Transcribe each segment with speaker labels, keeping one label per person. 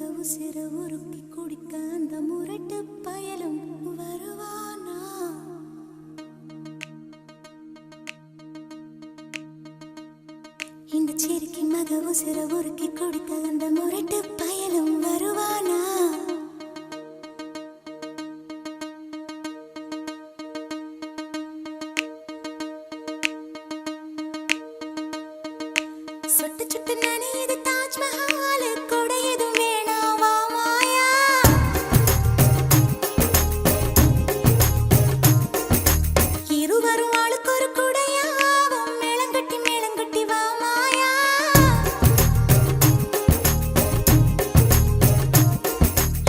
Speaker 1: மக உசிர உருக்கி குடிக்க அந்த முரட்டு பயலும் வருவானா? இந்த சிரிக்கி மக உசிர உருக்கி குடிக்க அந்த முரட்டு பயலும் வருவானா? சுட்டு சுட்டு நனையுது தாஜ்மஹால் கூட எதுவும் வேணாவா மாயா? இருவரும் ஆளுக்கு ஒரு குடையாவும் மேளங்கட்டி வா மாயா.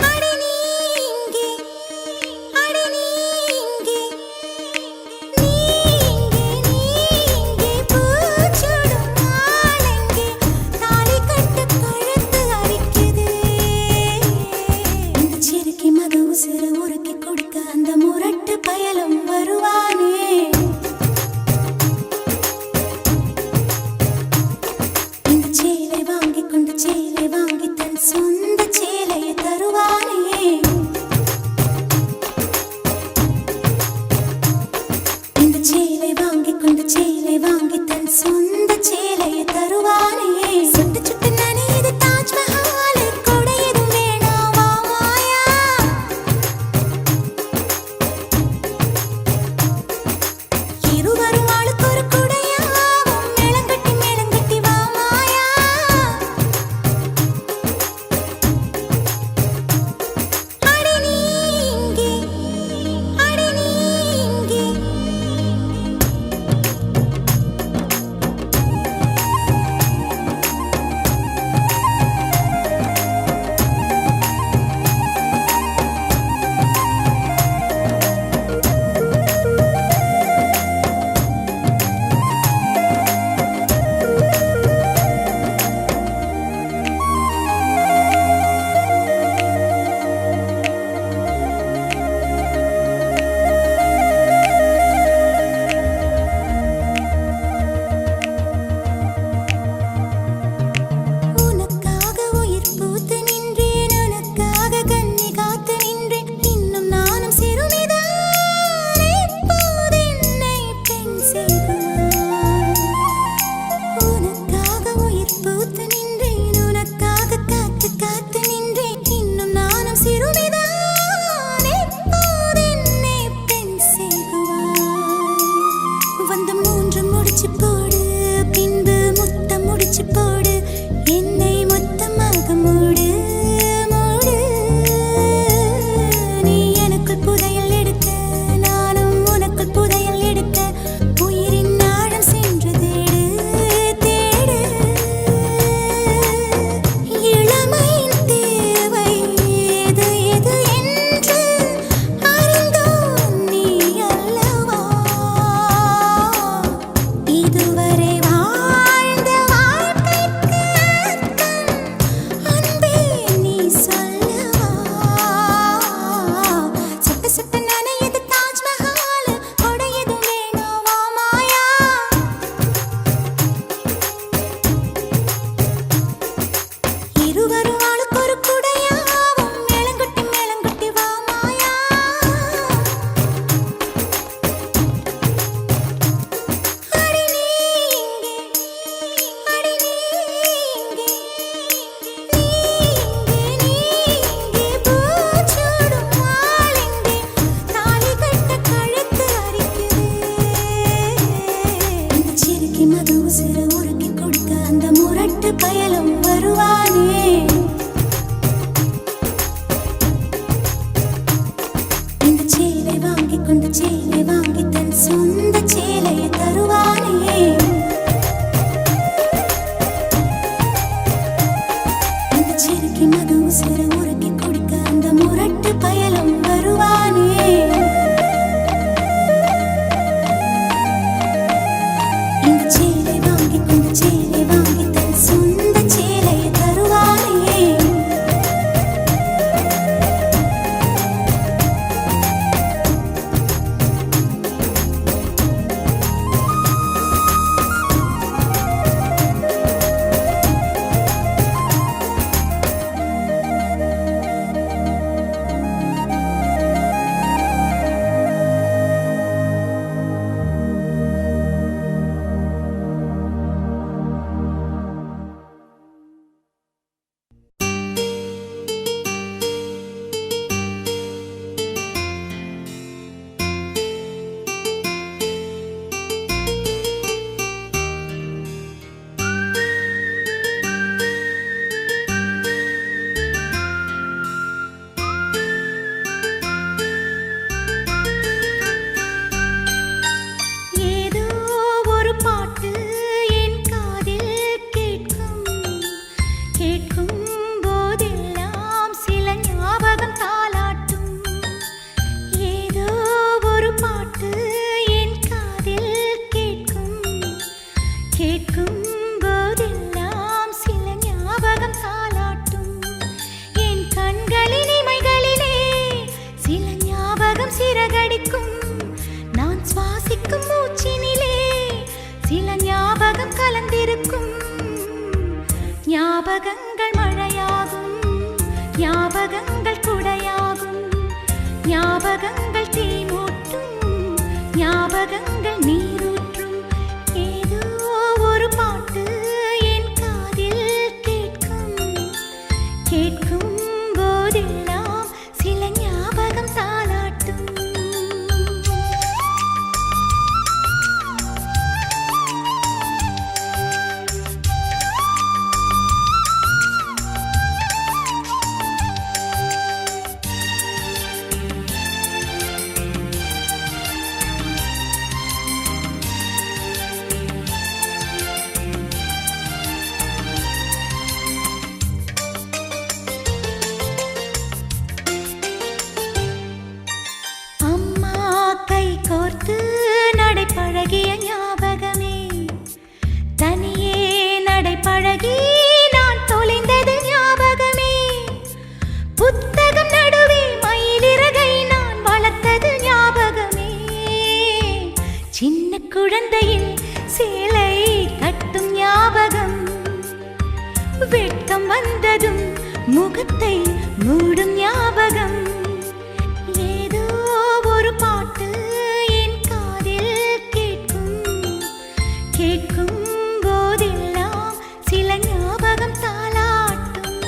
Speaker 1: அடி நீ இங்கே, அடி நீ இங்கே, நீ இங்கே பூச்சுடும் நாளெங்கே, தாலி கட்டு கழுத்து ஞாபகங்கள் குடையாகும், ஞாபகங்கள் தீமூட்டும், ஞாபகங்கள் நீரூற்றும். ஏதோ ஒரு பாட்டு என் காதில் கேட்கும், கேட்கும் போதெல்லாம் சில ஞாபகம் தாலாட்டும். கோர்த்து நடைபழகிய ஞாபகமே, தனியே நடைபழகி நான் தொலைந்தது ஞாபகமே. புத்தகம் நடுவே மயிலிறகை நான் வளர்த்தது ஞாபகமே. சின்ன குழந்தையில் சேலை கட்டும் ஞாபகம், வெட்கம் வந்ததும் முகத்தை மூடும் ஞாபகம். ஏதோ ஒரு பாட்டு கேட்கும் போதெல்லாம் சில ஞாபகம் தாலாட்டும்.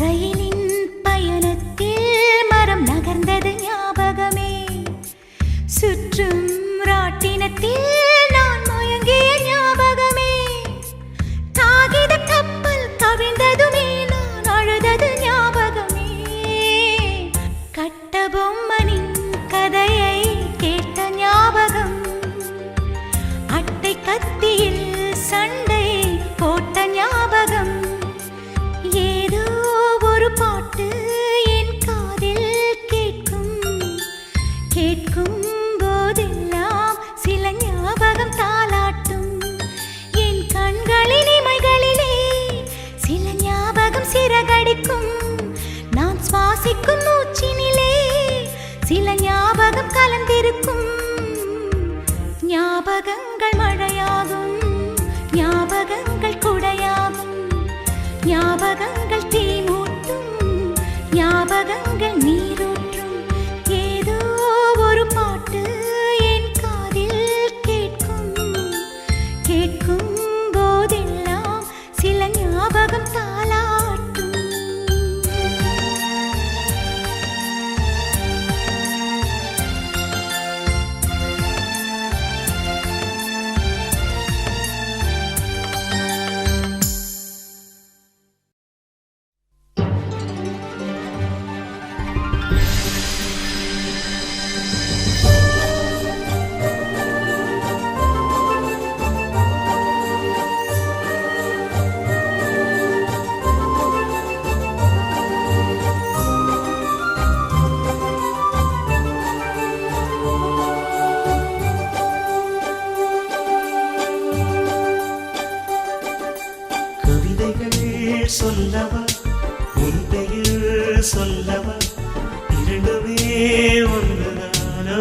Speaker 1: ரயிலின் பயணத்தில் மரம் நகர்ந்தது ஞாபகமே, சுற்றும் ராட்டினத்தில் நான் மயங்கிய ஞாபகமே. காகித கப்பல் கவிழ்ந்ததுமே நான் அழுதது ஞாபகமே. கட்டபொம்மனின் கதையை கேட்ட ஞாபகம், அட்டை கத்தியில் சண்டை போட்ட ஞாபகம். ஏதோ ஒரு பாட்டு என் காதில் கேட்கும், கேட்கும் போதெல்லாம் சில ஞாபகம் தாலாட்டும். என் கண்களின் இமைகளிலே சில ஞாபகம் சிறகடிக்கும். நான் சுவாசிக்கும் மூச்சினிலே சில ஞாபகம் கலந்திருக்கும். ஞாபகங்கள் மழையாகும், ஞாபகங்கள் குடையாகும், ஞாபகங்கள் தீமூட்டும், ஞாபகங்கள் நீரூற்றும். ஏதோ ஒரு பாட்டு என் காதில் கேட்கும், கேட்கும் போதெல்லாம் சில ஞாபகம் தாலாட்டும்.
Speaker 2: சொல்லவா உன் பெயர் சொல்லவா, இரண்டுமே ஒன்றுதானோ.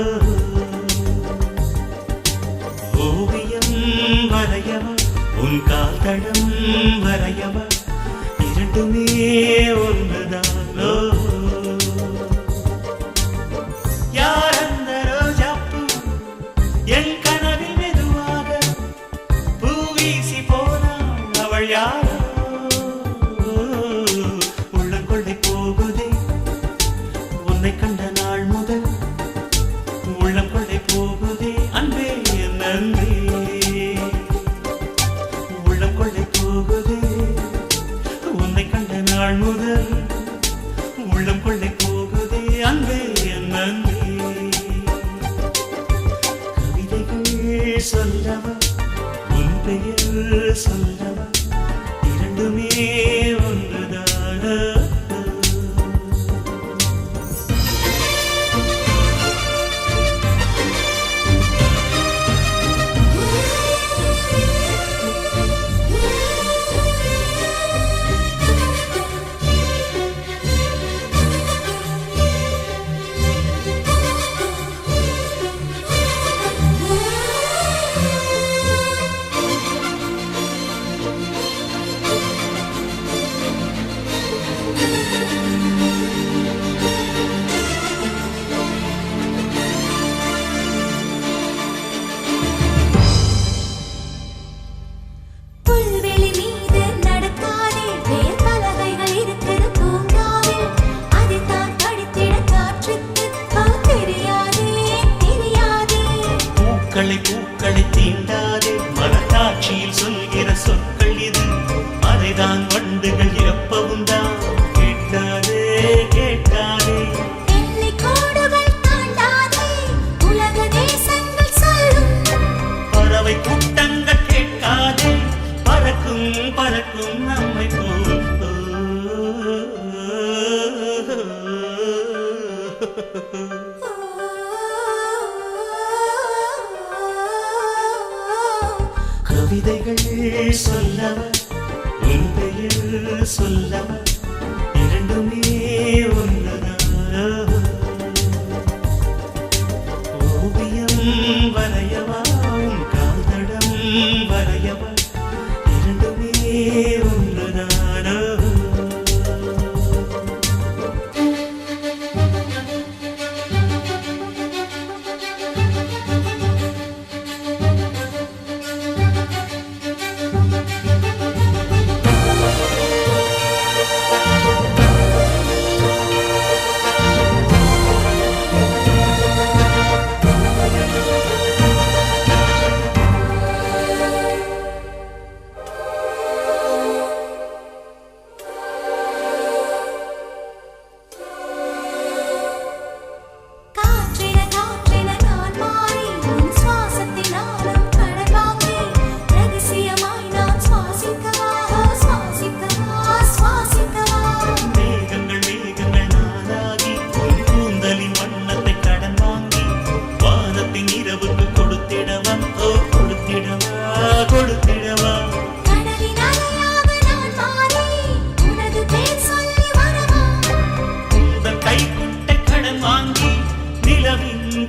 Speaker 2: ஓவியம் வரையவா உன் கால் தடம் வரையவா, இரண்டுமே ஒன்றுதானோ. யார் அந்த ரோஜாப்பூ என் கனவில் மெதுவாக பூ வீசி போனாள், அவள் யார்? உன்னை கண்ட நாள் முதல் உள்ளம் கொள்ளை போகுதே அன்பே, என் அன்பே. உள்ளம் கொள்ளை போகுதே உன்னை கண்ட நாள் முதல் உள்ளம் கொள்ளை போகுதே அன்பே, என் அன்பே. கவிதைகள் சொல்லவா உன் பெயர் சொல்லவா, இரண்டுமே ஒன்றுதானா. பறக்கும் பறக்கும் நம்மை போல் கவிதைகள் சொல்லவா உன் பெயர் சொல்லவா இரண்டுமே ஒன்றுதான் ஓவியம் வரையவா உன் காதடம் வரையவா இரண்டுமே ஒன்றுதானோ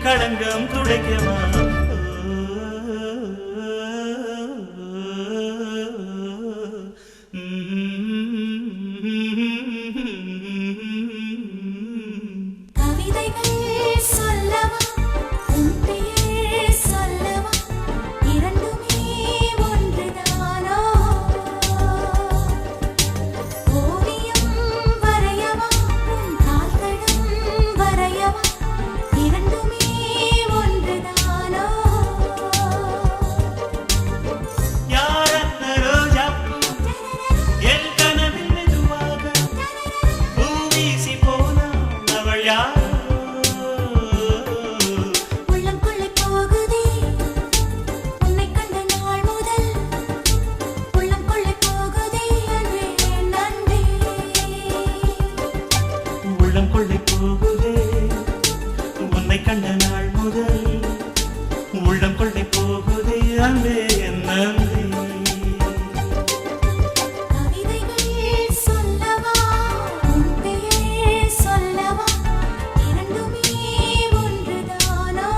Speaker 2: களங்கம் துடைக்கவா
Speaker 1: கவிதைகள் சொல்லவா உன் பெயர் சொல்லவா இரண்டுமே ஒன்றுதானோ ஓவியம் வரையவா உன் கால்களும் வரையவா இரண்டுமே ஒன்றுதானோ
Speaker 2: யாரந்த ரோஜாப்பூ என் கனவில் மெதுவாக பூ வீசி போனாள் அவள் யார்
Speaker 1: உள்ளம் கொள்ளை போகுதே உன்னை கண்ட நாள் முதல் உள்ளம் கொள்ளை போகுதே அன்பே நன்றே
Speaker 2: உள்ளம் கொள்ளை போகுதே உன்னை கண்ட நாள் முதல் உள்ளம் கொள்ளை போகுதே அன்பே என் நன்றி
Speaker 1: கவிதைகள் சொல்லவா உன் பெயர் சொல்லவா இரண்டுமே ஒன்றுதானோ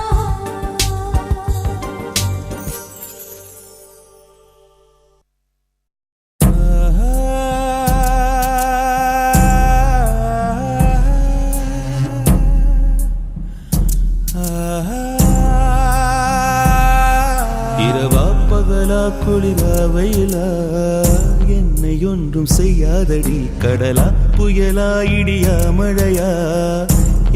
Speaker 3: இரவா பகலா குளிரா வெயிலா என்னை ஒன்றும் செய்யாதடி கடலா புயலா இடியா மழையா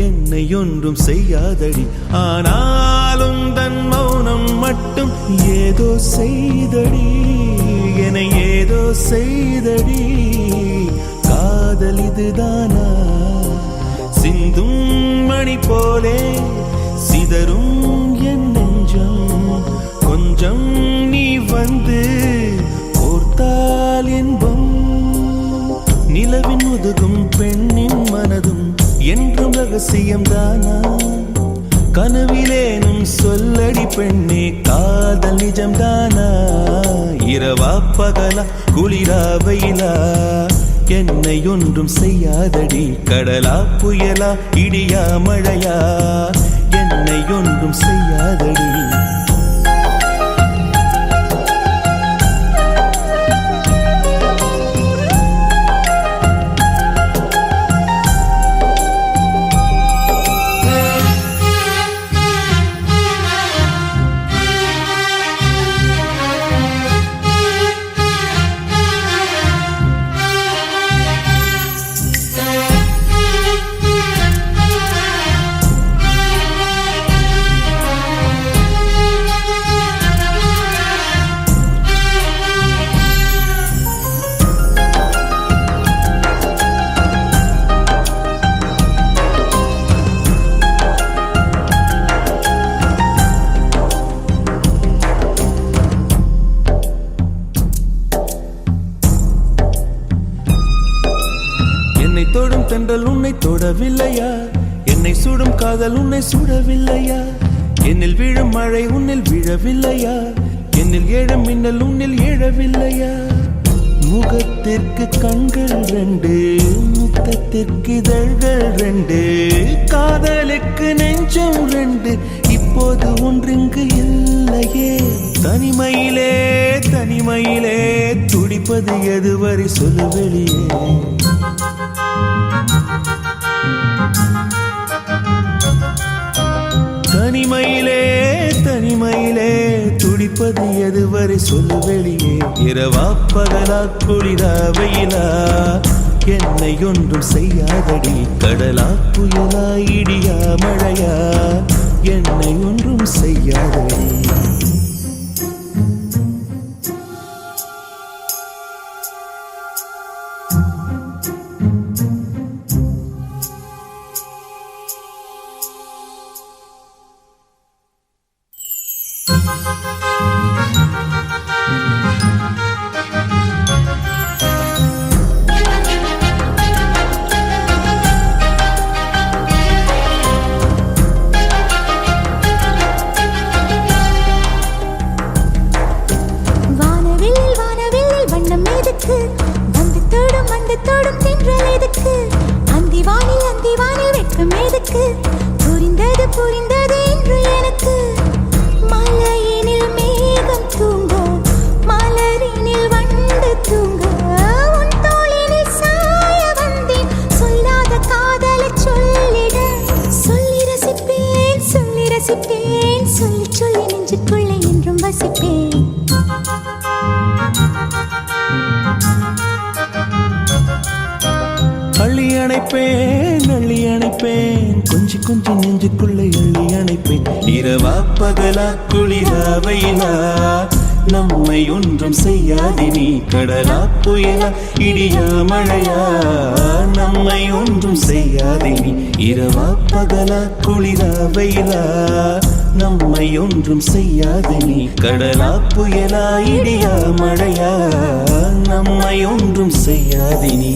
Speaker 3: என்னை ஒன்றும் செய்யாதடி ஆனாலும் தன் மௌனம் மட்டும் ஏதோ செய்தடி என்னை ஏதோ செய்தடி காதல் இதுதானா சிந்தும் மணி போலே சிதறும் என் நெஞ்சம் கொஞ்சம் நீ வந்து கோர்த்தால் என்பம் நிலவின் முதுகும் பெண்ணின் மனதும் என்றும் ரகசியம்தானா கனவிலேனும் சொல்லடி பெண்ணே காதல் நிஜம்தானா இரவா பகலா குளிரா வெயிலா என்னை ஒன்றும் செய்யாதடி கடலா புயலா இடியா மழையா என்னை ஒன்றும் செய்யாதடி தென்றல் உன்னை தொடவில்லையா? என்னை சுடும் காதல் உன்னை சுடவில்லையா? என்னில் விழும் மழை உன்னில் விழவில்லையா? என்னில் ஏழும் மின்னல் உன்னில் ஏழவில்லையா? முகத்திற்கு கண்கள் ரெண்டு, முத்தத்திற்கு இதழ்கள் ரெண்டு, காதலுக்கு நெஞ்சம் ரெண்டு, இப்போது ஒன்றிங்கு இல்லையே. தனிமையிலே தனிமையிலே துடிப்பது எதுவரை சொல்லு வெளியே. தனிமையிலே தனிமையிலே துடிப்பது எதுவரை சொல்லு வெளியே. இரவா பகலா குளிரா வெயிலா என்னை ஒன்றும் செய்யாதடி. கடலா புயலா இடியா மழையா என்னை ஒன்றும் செய்யாதடி.
Speaker 1: புரிந்தது புரிந்தது என்று எனக்கு. மலையினில் மேகம் தூங்க, மலரினில் வண்டு தூங்க, உன் தோளினில் சாய வந்தேன். சொல்லாத காதலை சொல்லிட, சொல்லி ரசிப்பேன் சொல்லி ரசிப்பேன், சொல்லி சொல்லி நெஞ்சுக்குள்ளே என்றும் வசிப்பேன்.
Speaker 3: அள்ளி அணைப்பேன் அள்ளி அணைப்பேன், கொஞ்சி கொஞ்சி நெஞ்சுக்குள்ளே அள்ளி அணைப்பேன். இரவா பகலா குளிரா வெயிலா நம்மை ஒன்றும் செய்யாதினி. கடலா புயலா இடியா மழையா நம்மை ஒன்றும் செய்யாதினி. இரவா பகலா குளிரா வெயிலா நம்மை ஒன்றும் செய்யாதினி. கடலா புயலா இடியா மழையா நம்மை ஒன்றும் செய்யாதினி.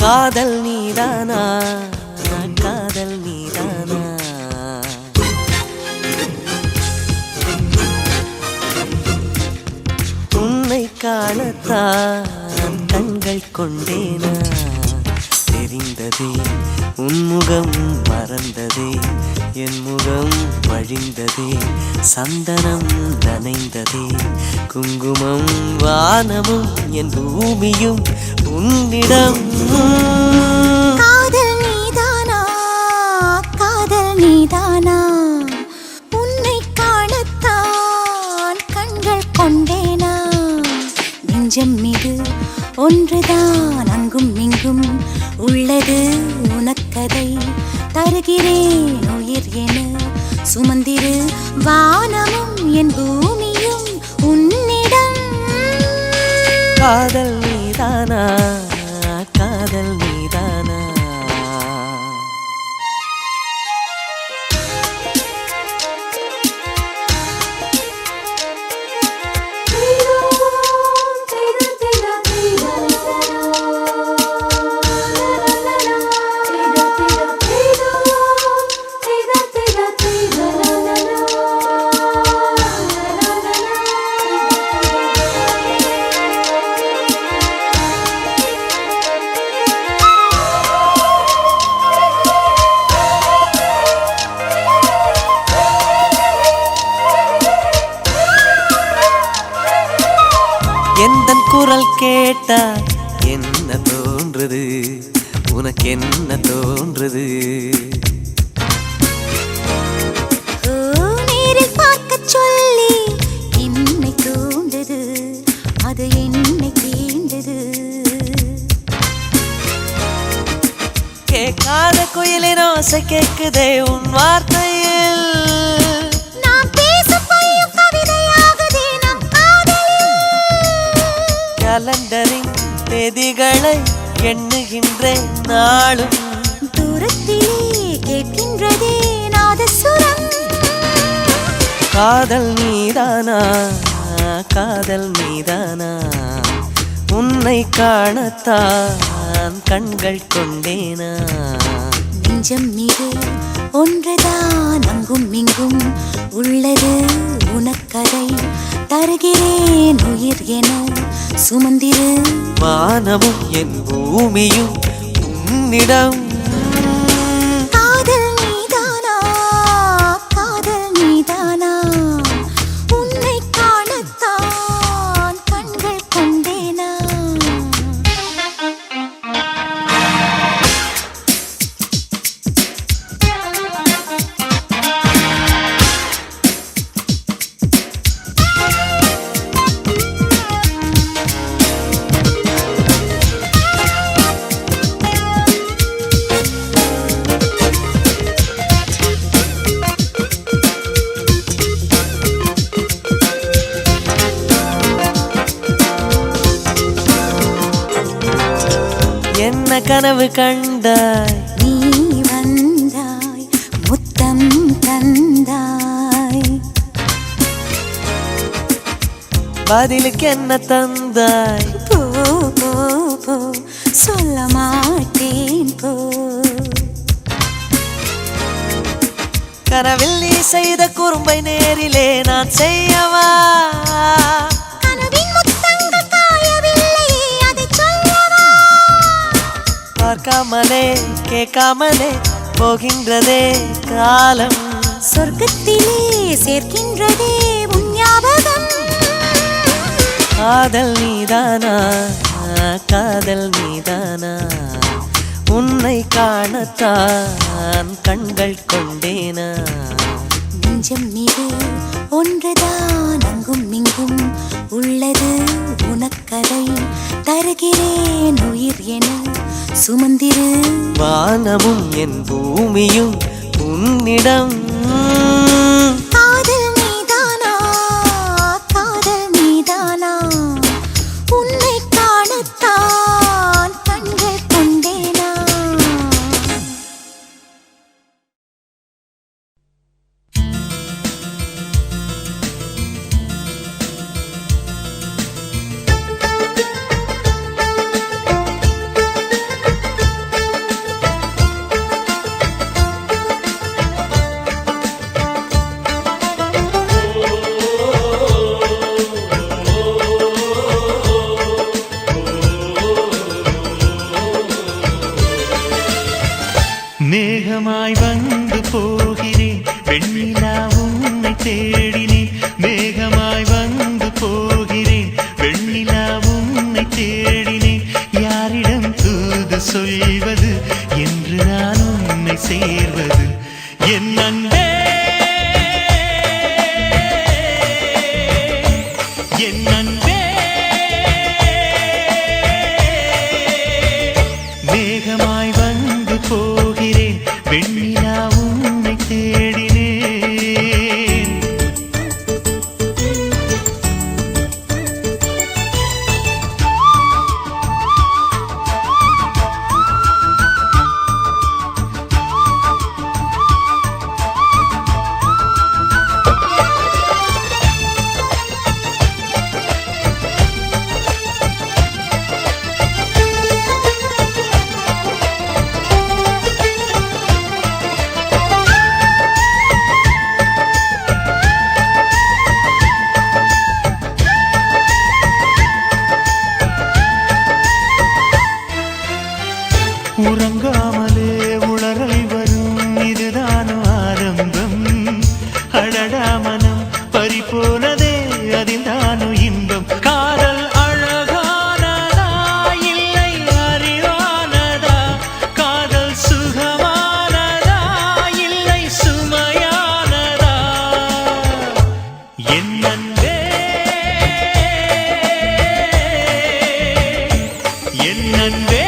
Speaker 4: காதல் நீதானா காதல் நீதானா, உன்னை காணத்தான் கண்கள் கொண்டேனா. தெரிந்ததே உன்முகம் மறந்ததே, என் முகம் வழிந்ததே, சந்தனம் நனைந்ததே, குங்குமம் வானமும் என் பூமியும் உன்னிடம்.
Speaker 1: காதல் நீதானா காதல் நீதானா, உன்னை காணத்தான் கண்கள் கொண்டேனா. நெஞ்சம் மீது ஒன்றுதான் அங்கும் இங்கும் உள்ளது உனக்கதை. தருகிறேன் உயிர் என சுமந்திரு, வானமும் என் பூமியும் உன்னிடம்.
Speaker 4: காதல் நீதானா காதல் நீதானா. எந்தன் குரல் கேட்டா என்ன தோன்றுது, உனக்கு என்ன தோன்றுது?
Speaker 1: நேரில் பார்க்க சொல்லி என்னை தூண்டுது, அது என்னை தீண்டது.
Speaker 4: கேட்காத குயிலின் ஓசை கேட்குதே உன் வார்த்தையில்.
Speaker 1: நாம் பேசும் பொய்யும் கவிதையாகுதே நம் காதலில்.
Speaker 4: கலண்டரின் தேதிகளை எண்ணுகின்றேன் நாளும்.
Speaker 1: தூரத்திலே கேட்கின்றதே நாதசுரம்.
Speaker 4: காதல் நீதானா, காதல் நீதானா, உன்னை காணத்தான் கண்கள் கொண்டேனா.
Speaker 1: நெஞ்சம் மீது ஒன்றுதான் அங்கும் இங்கும் உள்ளது உனக்கதை தருகிறேன் உயிர் என சுமந்திரு.
Speaker 4: வானமும் என் பூமியும் உன்னிடம்.
Speaker 1: காதல் நீதானா, காதல் நீதானா, உன்னை காணத்தான் கண்கள் கொண்டேனா.
Speaker 4: என்ன கனவு கண்டாய்,
Speaker 1: நீ வந்தாய் முத்தம் தந்தாய்.
Speaker 4: பதிலுக்கு என்ன தந்தாய்?
Speaker 1: போ போ போ சொல்ல மாட்டேன் போ.
Speaker 4: கனவில் நீ செய்த குறும்பை நேரிலே நான் செய்யவா?
Speaker 1: கனவின் முத்தங்கள் காயவில்லையே அதை சொல்லவா?
Speaker 4: பார்க்காமலே கேட்காமலே போகின்றதே காலம்.
Speaker 1: சொர்க்கத்திலே சேர்க்கின்றதே உன் ஞாபகம்.
Speaker 4: காதல் நீதானா, காதல் நீதானா, உன்னை காணத்தான் கண்கள் கொண்டேனா.
Speaker 1: நெஞ்சம் மீது ஒன்றுதான் அங்கும் இங்கும் உள்ளது உனக்கதை தருகிறேன் உயிர் என சுமந்திரு.
Speaker 4: வானமும் என் பூமியும் உன்னிடம்.
Speaker 1: காதல் நீதானா, காதல் நீதானா, உன்னை காணத்தான் கண்கள் கொண்டேனா.
Speaker 2: மேகமாய் வந்து போகிறேன், வெண்ணிலா உன்னை தேடினேன். மேகமாய் வந்து போகிறேன், வெண்ணிலா உன்னை தேடினேன். யாரிடம் தூது சொல்வது என்று நான் உன்னை சேர்வது? என் அன்பே, என் அன்பே. மேகமாய் வந்து போகிறேன், வெண்ணிலா உன்னை தேடினேன். உறங்காமலே உளறல் வரும், இதுதான் ஆரம்பம். அடடா மனம் பறிபோனதே, அதில் தானோ இன்பம். காதல் அழகா என் அன்பே என் அன்பே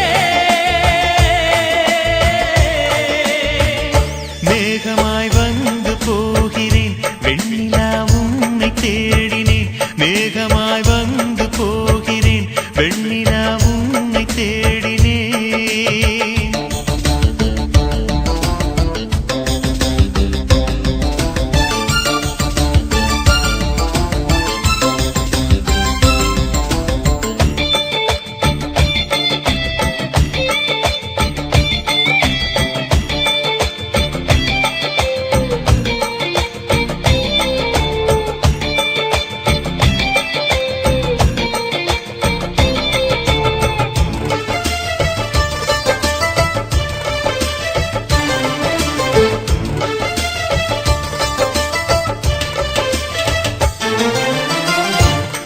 Speaker 2: மேகமாய் வந்து போகிறேன் வெண்ணிலா உன்னை தேடினேன் மேகமாய் வந்து போகிறேன் வெண்ணிலா உன்னை தேடினேன்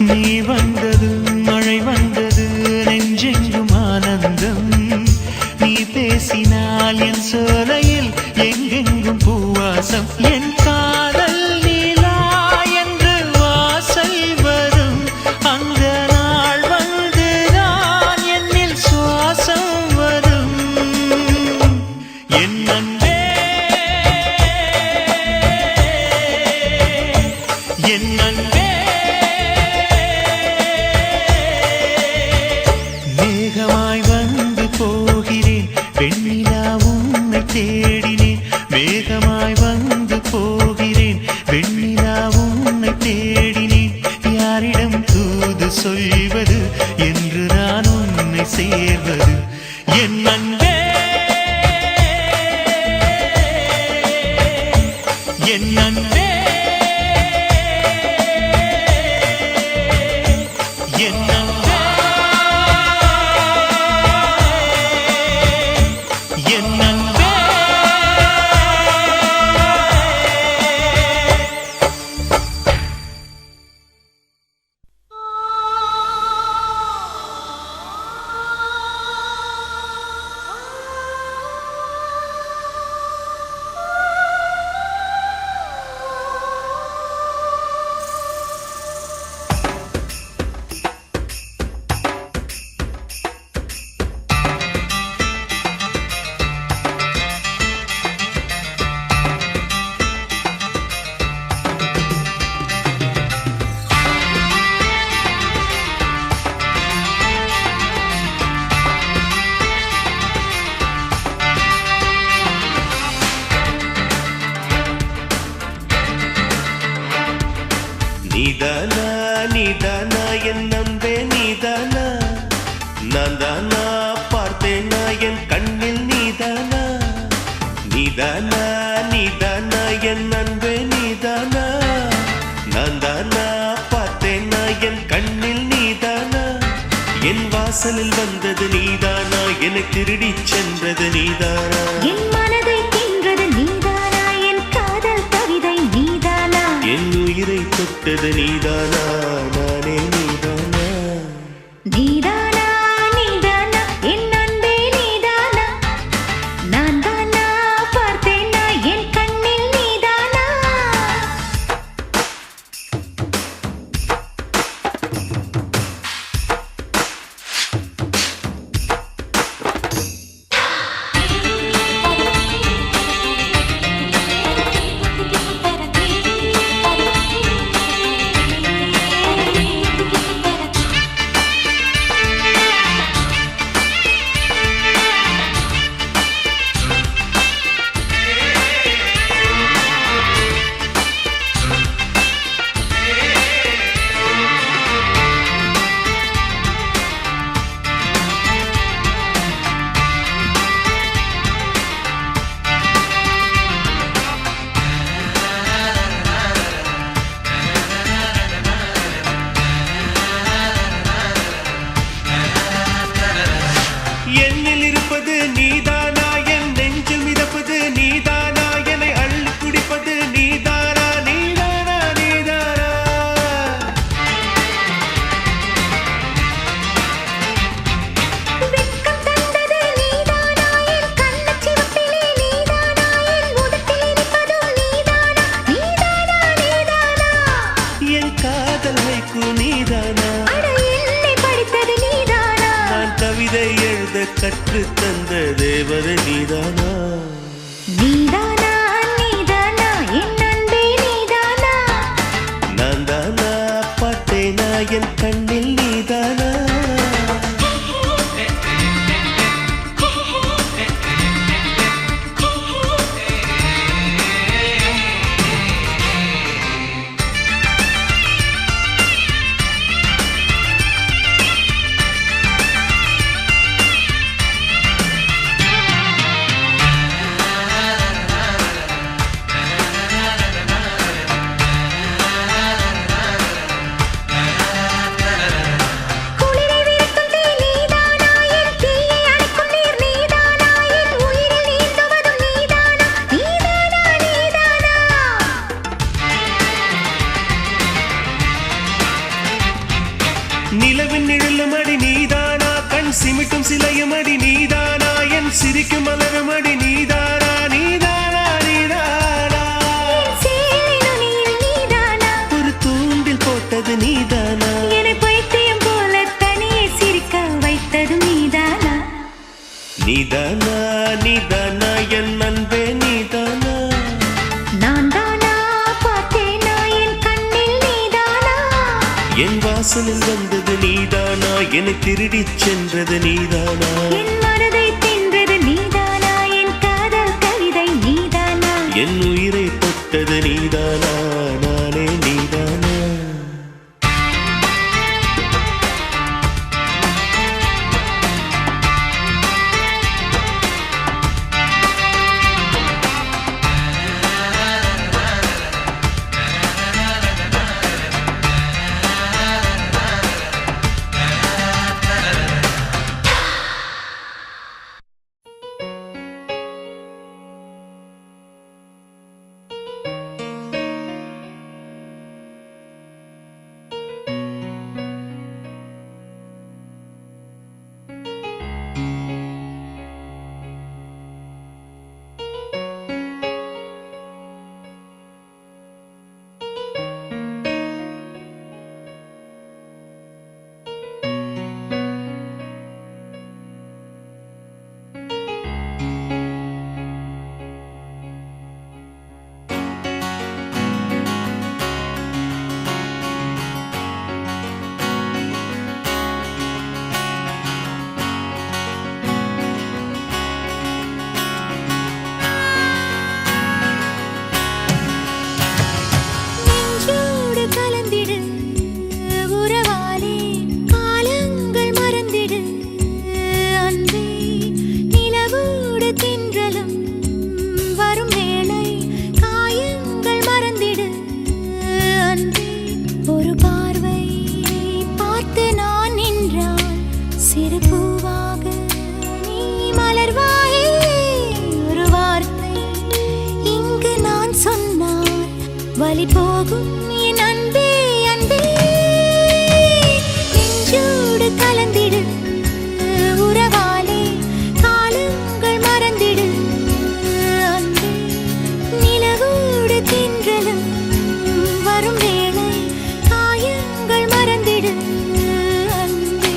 Speaker 2: நீ வந்தது மழை வந்தது நெஞ்செங்கும் ஆனந்தம் நீ பேசினால் என் சோலையில் எங்கெங்கும் பூவாசம் என் காதல் நீலா என்று வாசல் வரும் அந்த நாள் வந்துதான் என்னில் சுவாசம் வரும் என் அன்பே என் அன்பே மேகமாய் வந்து போகிறேன் வெண்ணிலா உன்னை தேடினேன் மேகமாய் வந்து போகிறேன் வெண்ணிலா உன்னை தேடினேன் யாரிடம் தூது சொல்வது என்று நான் உன்னை சேர்வது என் அன்பே என் அன்பே என் அன்பே என் அன்பே
Speaker 3: நீதானா நீதானா என் நம்பே நீதானா நான் தானா பார்த்தேனா என் கண்ணில் நீதானா நீதானா நீதானா என் நம்பே நீதானா நான் தானா பார்த்தேனா என் கண்ணில் நீதானா என் வாசலில் வந்தது நீதானா என்னை திருடிச் சென்றது நீதானா
Speaker 1: என் மனதை தின்றது நீதானா என் காதல் கவிதை நீதானா
Speaker 3: என் உயிரை தொட்டது நீதானா நானே நீதானா
Speaker 1: நீதானா நீதானா என் அன்பே நீதானா நான் தானா பார்த்தேனா என் கண்ணில் நீதானா
Speaker 3: கற்று தந்த தேவதை நீதானா
Speaker 1: நீதானா நீதானா என் அன்பே நீதானா
Speaker 3: நான் தானா பார்த்தேனா என் கண்ணில் நீதானா நிலவின் நிழலுமடி நீதானா கண் சிமிட்டும் சிலையுமடி நீதானா என் சிரிக்கும் மலருமடி நீதானா நீதானா நீதானா ஒரு தூண்டில் போட்டது நீதானா
Speaker 1: என்னை பைத்தியம் போல தனியே சிரிக்க வைத்தது நீதானா
Speaker 3: நீதானா நீதானா என் அன்பே நீதானா
Speaker 1: நான் தானா பார்த்தேனா என் கண்ணில் நீதானா
Speaker 3: என் வாசலில் வந்தது நீதானா என்னை திருடிச் சென்றது நீதானா
Speaker 1: என் மனதை தின்றது நீதானா என் காதல் கவிதை நீதானா
Speaker 3: என் உயிரை தொட்டது நீதானா நானே நீதானா
Speaker 1: நெஞ்சோடு கலந்திடு உறவாலே காலங்கள் மறந்திடு அன்பே நிலவோடு தென்றலும் வரும் வேளை காயங்கள் மறந்திடு அன்பே ஒரு பார்வை பார்த்து நான் நின்றால் சிறு பூவாக நீ மலர்வாயே ஒரு வார்த்தை இங்கு நான் சொன்னால் வலி போகும் என் அன்பே அன்பே நெஞ்சோடு கலந்திடு உறவாலே காலங்கள் மறந்திடு அன்பே நிலவோடு தென்றலும் வரும் வேளை காயங்கள் மறந்திடு அன்பே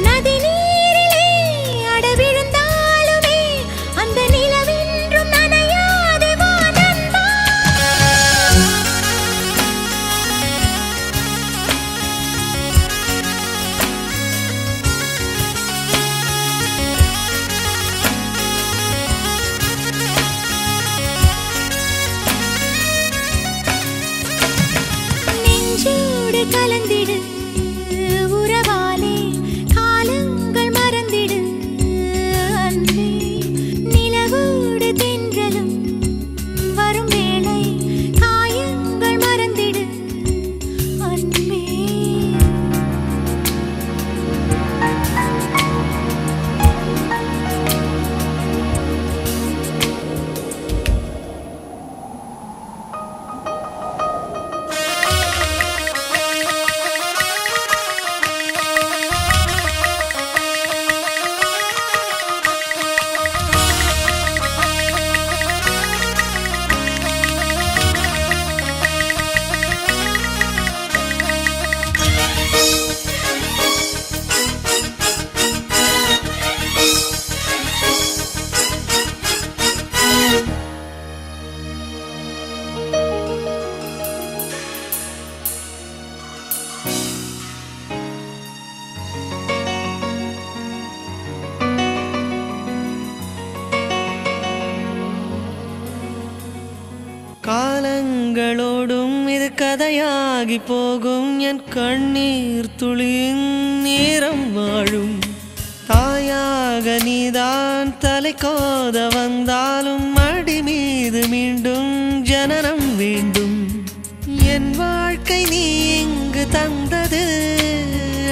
Speaker 1: நதி நீரிலே அட விழுந்தாலுமே அந்த நிலவின் கலந்திடு உறவாலே காலங்கள் மறந்திடு அன்பே நிலவோடு தென்றலும் வரும் வேளை காயங்கள் மறந்திடு அன்பே
Speaker 4: காலங்களோடும் இது கதையாகி போகும் என் கண்ணீர் துளியின் நேரம் வாழும் தாயாக நீதான் தலை கோத வந்தாலும் அடி மீது மீண்டும் ஜனனம் வேண்டும் என் வாழ்க்கை நீ இங்கு தந்தது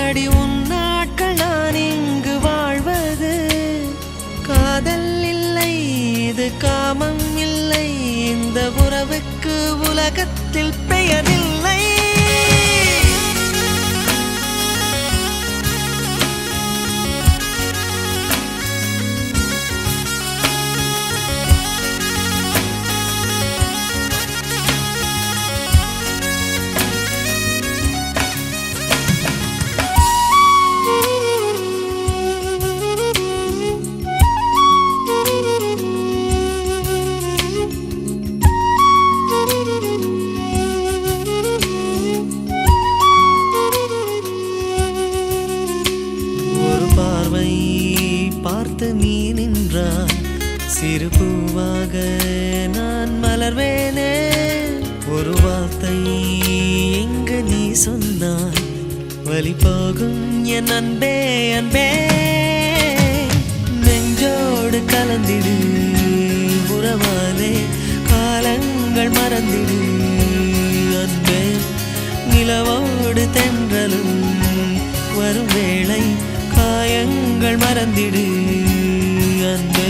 Speaker 4: அடி உன் நாட்கள் நான் இங்கு வாழ்வது காதல் இல்லை இது காமம் இல்லை இந்த உறவுக்கு உலகத்தில் பெயரில்லை பார்த்து நீ நின்றாய் சிறு பூவாக நான் மலர்வேனே ஒரு வார்த்தை எங்கு நீ சொன்னாய் வலி போகும் என் அன்பே அன்பே நெஞ்சோடு கலந்திடு உறவாலே காலங்கள் மறந்திடு அன்பே நிலவோடு தென்றலும் வரும் வேளை காயங்கள் மறந்திடு அன்பே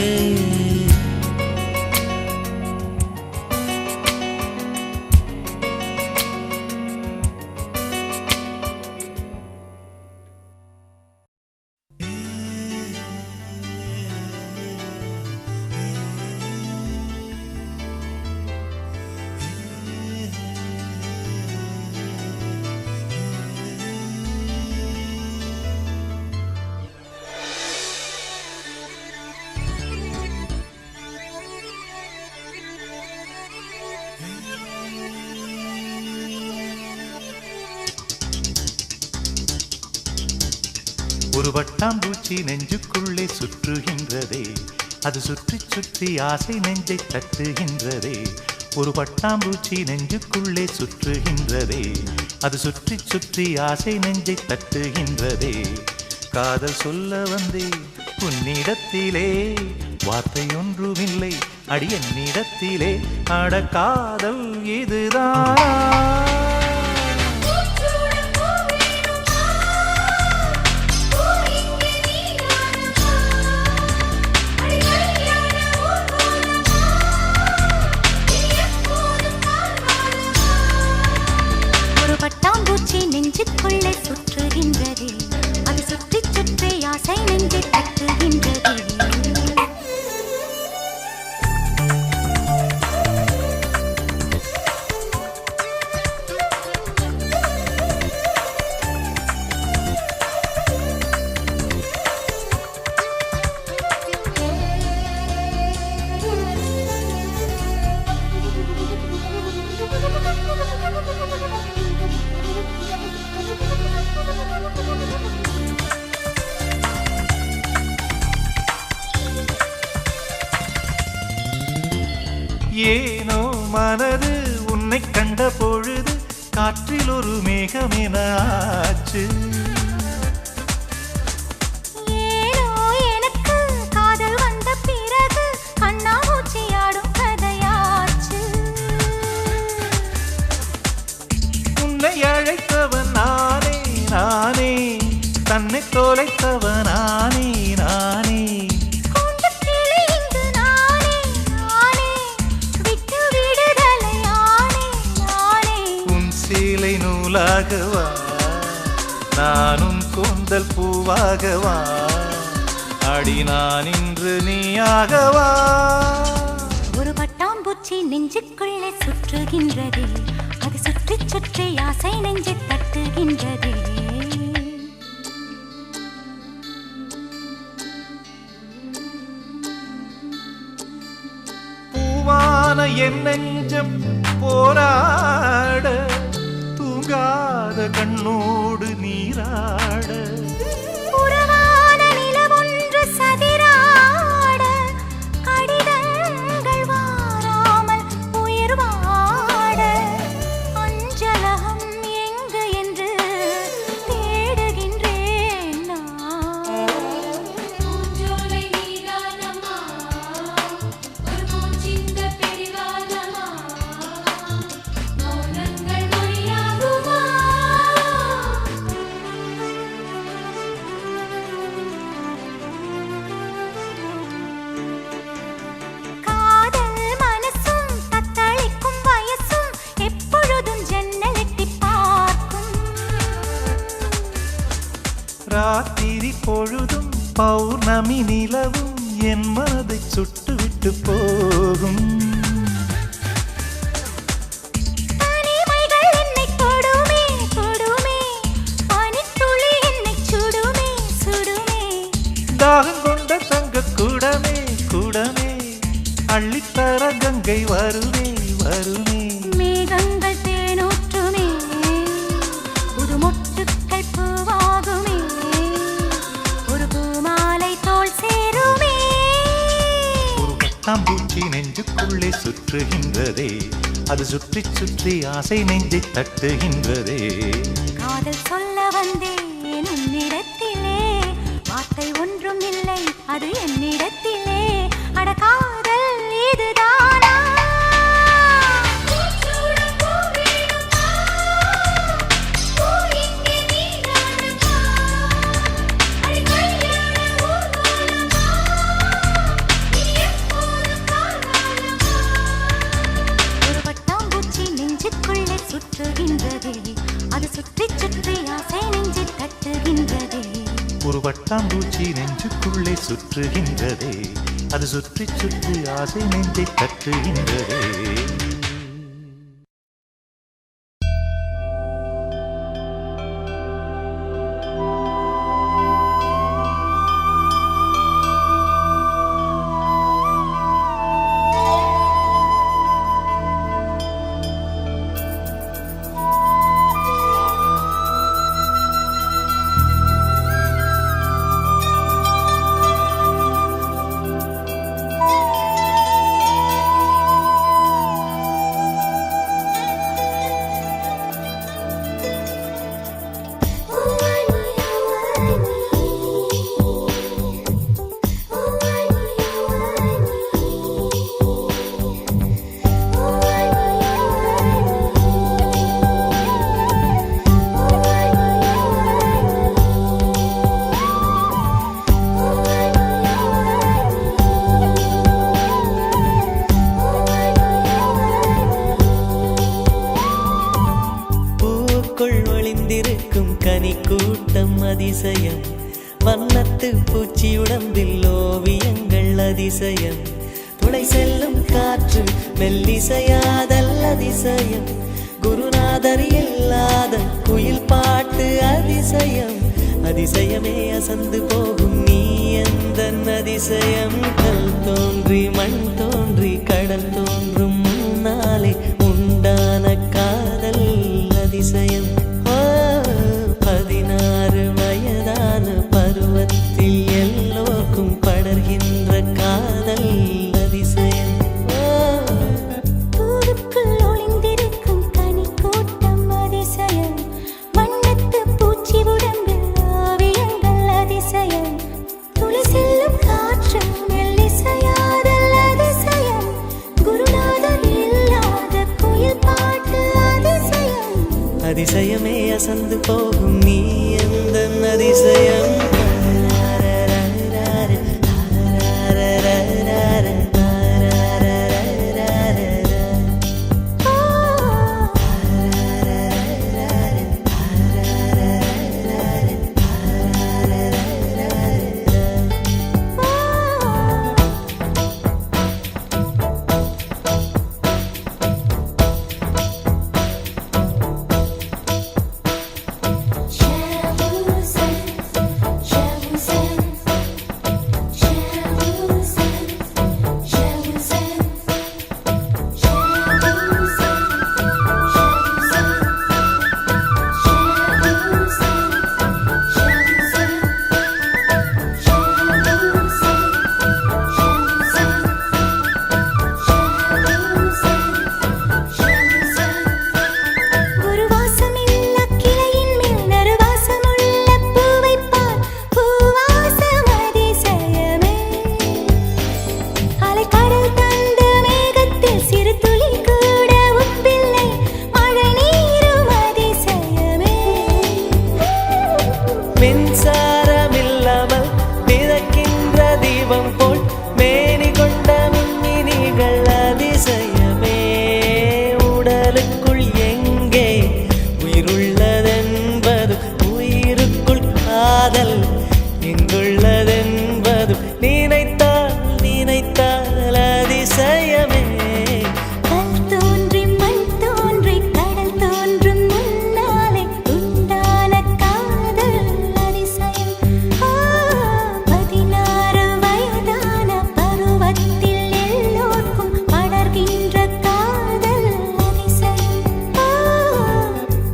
Speaker 2: ஒரு வட்டாம்பூச்சி நெஞ்சுக்குள்ளே சுற்றுகின்றதே அது சுற்றி சுற்றி ஆசை நெஞ்சை தட்டுகின்றதே ஒரு பட்டாம்பூச்சி நெஞ்சுக்குள்ளே சுற்றுகின்றதே அது சுற்றி சுற்றி ஆசை நெஞ்சை தட்டுகின்றதே காதல் சொல்ல வந்தே உன்னிடத்திலே வார்த்தை ஒன்றுமில்லை அடி என்னிடத்திலே அட காதல் இதுதான்
Speaker 1: பட்டாம்பூச்சி நெஞ்சுக்குள்ளே சுற்றுகின்றதே அது சுற்றி சுற்றி ஆசை நெஞ்சை தட்டுகின்றதே
Speaker 2: ஏனோ மனது உன்னை கண்ட பொழுது காற்றில் ஒரு மேகமென ஆச்சு.
Speaker 1: ஏனோ எனக்கு காதல் வந்த பிறகு கண்ணாமூச்சியாடும் கதையாச்சு.
Speaker 2: உன்னை அழைத்தவன் நானே நானே, தன்னை தொலைத்தவன் நானே நானே. நூலாகவா நானும் கூந்தல் பூவாகவா, அடி நான் இன்று நீயாகவா.
Speaker 1: ஒரு பட்டாம்பூச்சி நெஞ்சுக்குள்ளே சுற்றுகின்றதே, அது சுற்றி சுற்றி ஆசை நெஞ்சை தட்டுகின்றதே.
Speaker 2: பூவான என் நெஞ்சம் போராட, தூங்காத கண்ணோடு நீராட,
Speaker 1: புறவான நிலவொன்று சதிராட, கடிதங்கள் வாராமல் உயிர் வாட, அஞ்சலகம் எங்கு என்று தேடுகின்றேன் நான்.
Speaker 5: பூஞ்சோலை நீதானம்மா, ஒரு பூச்சிந்த பெரிதானம்மா, மௌனங்கள் மொழியாகுமா?
Speaker 1: காதல் மனசும் தத்தளிக்கும் வயசும் எப்பொழுதும் ஜன்னல் எட்டிப் பார்க்கும்.
Speaker 2: ராத்திரி பொழுதும் பௌர்ணமி நிலவும் என் மனதை சுட்டுவிட்டு போகும்.
Speaker 1: தனிமைகள் என்னை தொடுமே தொடுமே, பனித்துளி என்னை சுடுமே சுடுமே.
Speaker 2: தாகம் கொண்ட தங்க கூடமே கூடமே, அள்ளித்தர கங்கை வருமே வருமே.
Speaker 1: மேகங்கள் தேனூற்றுமே, புது மொட்டுக்கள் பூவாகுமே, ஒரு பூமாலை தோள் சேருமே.
Speaker 2: ஒரு பட்டாம்பூச்சி நெஞ்சுக்குள்ளே சுற்றுகின்றதே, அது சுற்றி சுற்றி ஆசை நெஞ்சை தட்டுகின்றதே.
Speaker 1: காதல் சொல்ல வந்தேன் உன்னிடத்திலே, வார்த்தை ஒன்றும் இல்லை அது என்னிடத்திலே. அட காதல் இதுதானா?
Speaker 5: பூச்சூட பூ வேணுமா, பூ இங்கே நீதானம்மா, அடி கல்யாண ஊர்வலமா, இனி எப்போதும் கால்வாலமா.
Speaker 1: ஒரு பட்டாம்பூச்சி நெஞ்சுக்குள்ளே சுற்றுகின்றதே, அது சுற்றி சுற்றி ஆசை நெஞ்சை தட்டுகின்றதே.
Speaker 2: ஒரு பட்டாம்பூச்சி நெஞ்சுக்குள்ளே சுற்றுகின்றதே, அது சுற்றி சுற்றி ஆசை நெஞ்சை தட்டுகின்றதே.
Speaker 4: கனி கூட்டம் அதிசயம், வண்ணத்து பூச்சி உடம்பில் ஓவியங்கள் அதிசயம், துளை செல்லும் காற்று மெல்லிசையாதல் அதிசயம், குருநாதர் இல்லாத குயில் பாட்டு அதிசயம், அதிசயமே அசந்து போகும் நீ எந்த அதிசயம். கல் தோன்றி மண் தோன்றி கடல் தோன்றும் முன்னாலே உண்டான காதல் அதிசயம். 16 வயதான பருவத்தில் எல்லோருக்கும் படர்கின்ற காதல் அதிசயம்.
Speaker 1: பூவுக்குள் ஒளிந்திருக்கும் கனி கூட்டம்
Speaker 4: அதிசயமே அசந்து போகும் நீ எந்த அதிசயம் மின்சாரமில்லாமல் மிதக்கின்ற தீபம் போல் மேனி கொண்ட மின்மினிகள் அதிசயமே உடலுக்குள் எங்கே உயிருள்ளதென்பது உயிருக்குள் காதல் எங்குள்ளதென்பது நினைத்தால் நினைத்தால் அதிசயமே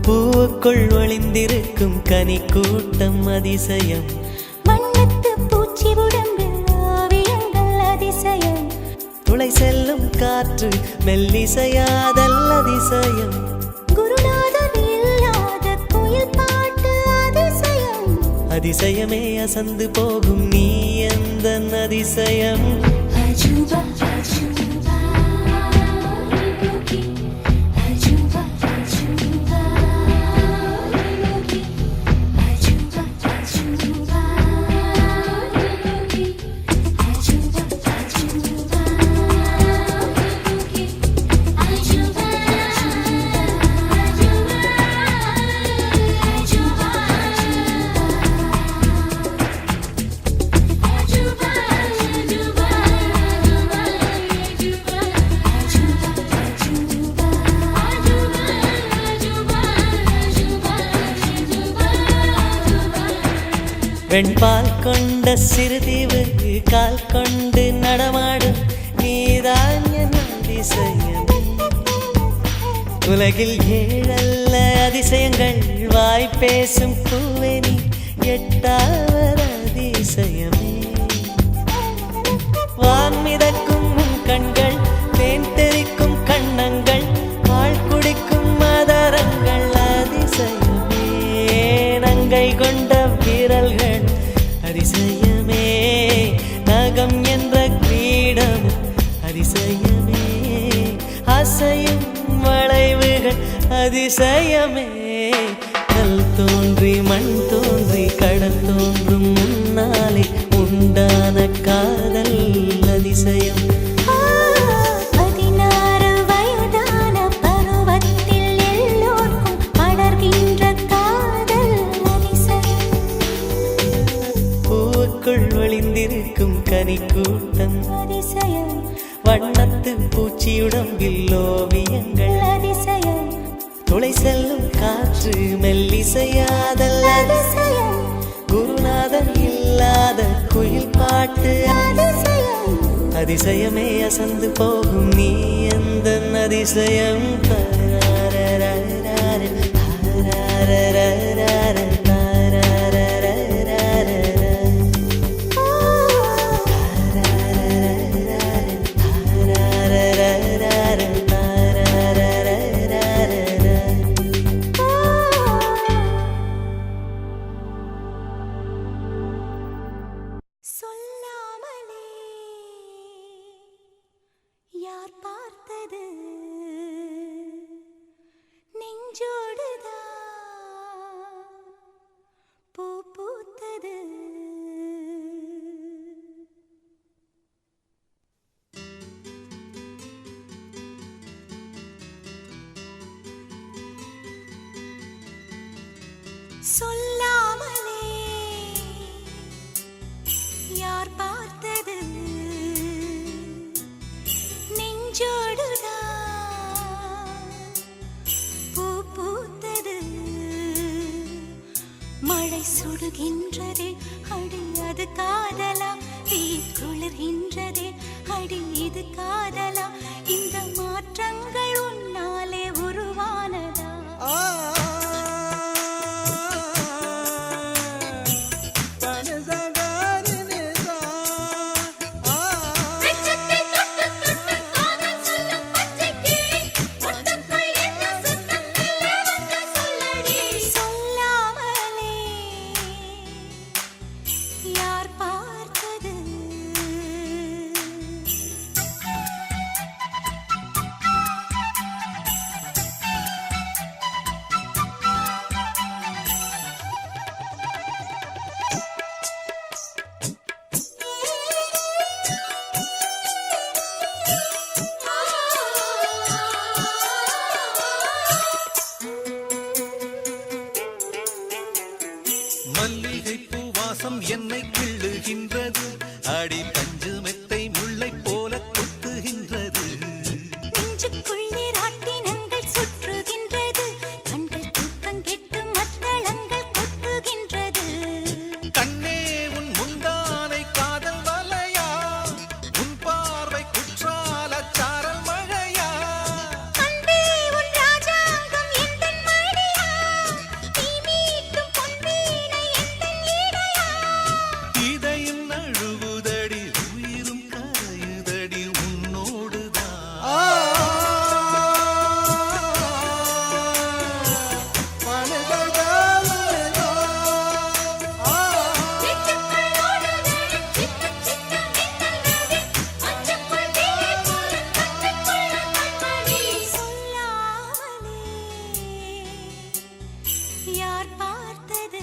Speaker 4: பூவுக்குள் ஒளிந்திருக்கும் கனி கூட்டம் அதிசயம்
Speaker 1: வண்ணத்து பூச்சி உடம்பில் ஓவியங்கள் அதிசயம்
Speaker 4: துளை செல்லும் காற்று மெல்லிசையாதல் அதிசயம்
Speaker 1: குருநாதர் இல்லாத குயில் பாட்டு அதிசயம்
Speaker 4: அதிசயமே அசந்து போகும் நீ எந்த அதிசயம்
Speaker 1: அஜூபா அஜூபா அஜூபா அஜூபா
Speaker 4: வெண்பால் கொண்ட சிறுதீவு கால் கொண்டு நடமாடும் நீதான் என் அதிசயம் உலகில் ஏழல்ல அதிசயங்கள் வாய் பேசும் பூவெனி எட்டாவது அதிசயமே வான் மிதக்கும் உன் கண்கள் தேன் தெறிக்கும் கண்ணங்கள் பால் குடிக்கும் மதரங்கள் அதிசயமே நங்கை கொண்ட வீரல்கள் அதிசயமே நகம் என்ற கிரீடம் அதிசயமே அசையும் வளைவுகள் அதிசயமே கல் தோன்றி மண் தோன்றி கடல் தோன்றும் முன்னாலே உண்டான காதல் அதிசயம்
Speaker 1: 16 வயதான பருவத்தில் எல்லோருக்கும் படர்கின்ற காதல் அதிசயம்
Speaker 4: பூவுக்குள் ஒளிந்திருக்கும் கனி கூட்டம்
Speaker 1: அதிசயம்
Speaker 4: வண்ணத்து பூச்சியுடம்பில் ஓவியங்கள்
Speaker 1: அதிசயம்
Speaker 4: துளை செல்லும் காற்று மெல்லிசையாதல்
Speaker 1: அதிசயம்
Speaker 4: குருநாதர் இல்லாத குயில் பாட்டு
Speaker 1: அதிசயம்
Speaker 4: அதிசயமே அசந்து போகும் நீ எந்த அதிசயம்
Speaker 1: சொல்லாமலே யார் பார்த்தது நெஞ்சோடுதான் சொல்லாமலே யார் பார்த்தது நெஞ்சோடுதான் பூ பூத்தது மழை சுடுகின்றதே அடி அது காதலா தீ குளிர்கின்றதே அடி இது காதலா இந்த மாற்றங்கள் உன்னாலே உருவானதா சொல்லாமலே யார் பார்த்தது
Speaker 2: மல்லிகை பூவாசம் என்னை கிள்ளுகின்றது அடி பஞ்சு மெத்தை முல்லை போல கொத்துகின்றது
Speaker 1: நெஞ்சுக்குள்ளே ராட்டினங்கள் சுற்றுகின்றது கண்கள் தூக்கம் கெட்டு மத்தளங்கள் கொட்டுகின்றது
Speaker 2: கண்ணே உன் முந்தானை காதல் வலையா உன் பார்வை குற்றால சாரல் மழையா
Speaker 1: அன்பே உன் ராஜாங்கம் எந்தன் மடியா நீ மீட்டும் பொன்வீணை எந்தன் இடையா
Speaker 2: இதயம் நழுவுதடி உயிரும் கரையுதடி உன்னோடுதான்
Speaker 1: யார் பார்த்தது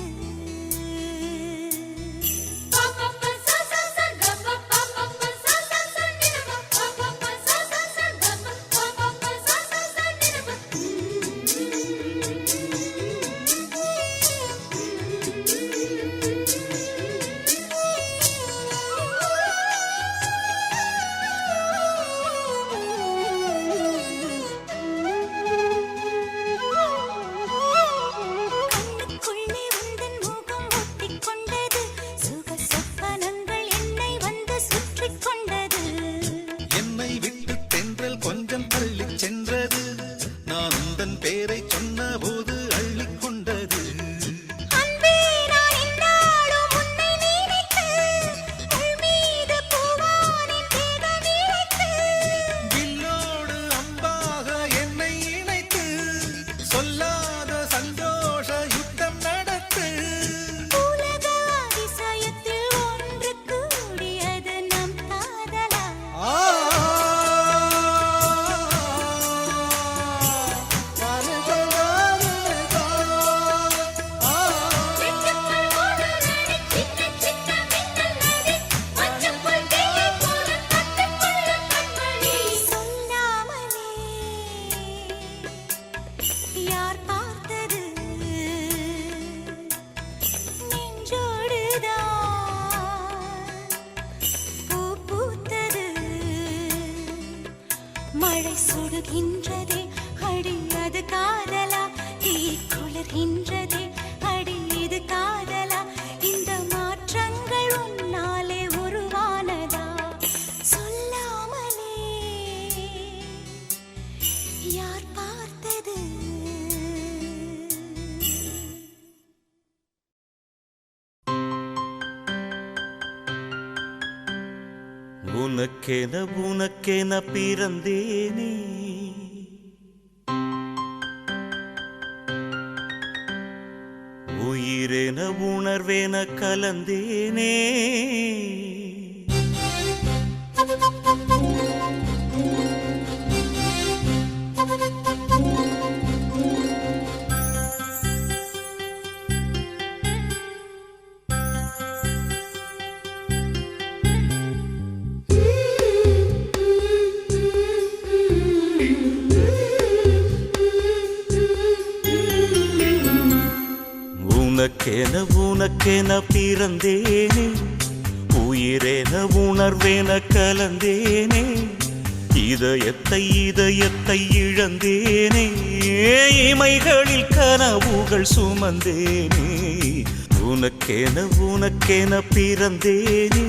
Speaker 1: கண்ணுக்குள்ளே உந்தன் முகம் ஒட்டிக்கொண்டது சுக சொப்பனங்கள் என்னை வந்து சுற்றிக் கொண்டது
Speaker 2: என்னை விட்டு தென்றல் கொஞ்சம் தள்ளிச் சென்றது நான் உந்தன் பேரை சொன்ன போது அள்ளிக் கொண்டது
Speaker 1: அன்பே நான் என்னாலும் உன்னை நினைத்து உள் மீது பூவானின் தேகம் இழைத்து
Speaker 2: வில்லோடு அம்பாக என்னை இணைத்து சொல்லாத சந்தோஷ யுத்தம் நடத்து
Speaker 1: உலக அதிசயத்தில் ஒன்று கூடியது நம் காதலா சொல்லாமலே யார் பார்த்தது நெஞ்சோடுதான் பூ பூத்தது மழை சுடுகின்றதே அடி அது காதலா தீ குளிர்கின்றதே அடி இது காதலா இந்த மாற்றங்கள் உன்னாலே உருவானதா சொல்லாமலே யார் பார்த்தது
Speaker 3: உனக்கென உனக்கென பிறந்தேனே உயிரென உணர்வேன கலந்தேனே உனக்கென பிறந்தேனே உயிரென உணர்வேன கலந்தேனே இதயத்தை இழந்தேனே இமைகளில் கனவுகள் சுமந்தேனே உனக்கென பிறந்தேனே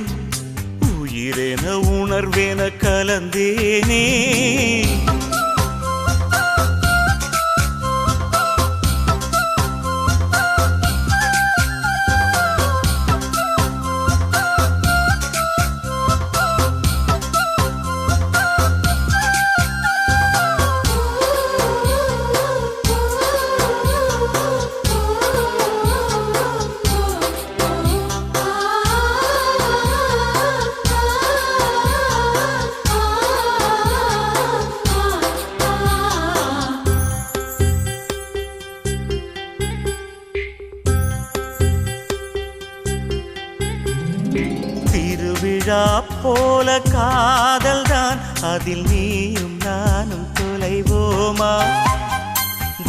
Speaker 3: உயிரென உணர்வேன கலந்தேனே திருவிழா போல காதல்தான் அதில் நீயும் நானும் தொலைவோமா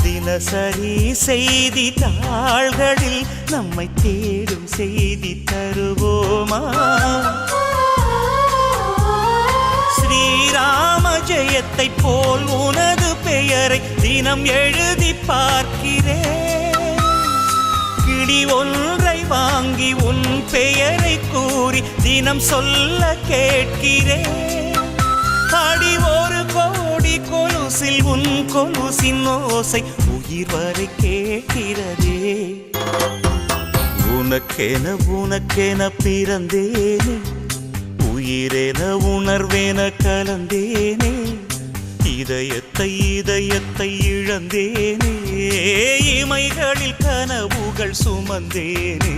Speaker 3: தினசரி செய்தி தாள்களில் நம்மை தேடும் செய்தி தருவோமா ஸ்ரீராம ஜெயத்தை போல் உனது பெயரை தினம் எழுதி பார்க்கிறேன் கிளி ஒன்றை வாங்கி உன் பெயரை கூறி தினம் சொல்ல கேட்கிறேன் அடி ஒரு கோடி கொலுசில் உன் கொலுசின் ஓசை உயிர் வரை கேட்கிறதே உனக்கென பிறந்தேனே உயிரென உணர்வேன கலந்தேனே இதயத்தை இழந்தேனே இமைகளில் கனவுகள் சுமந்தேனே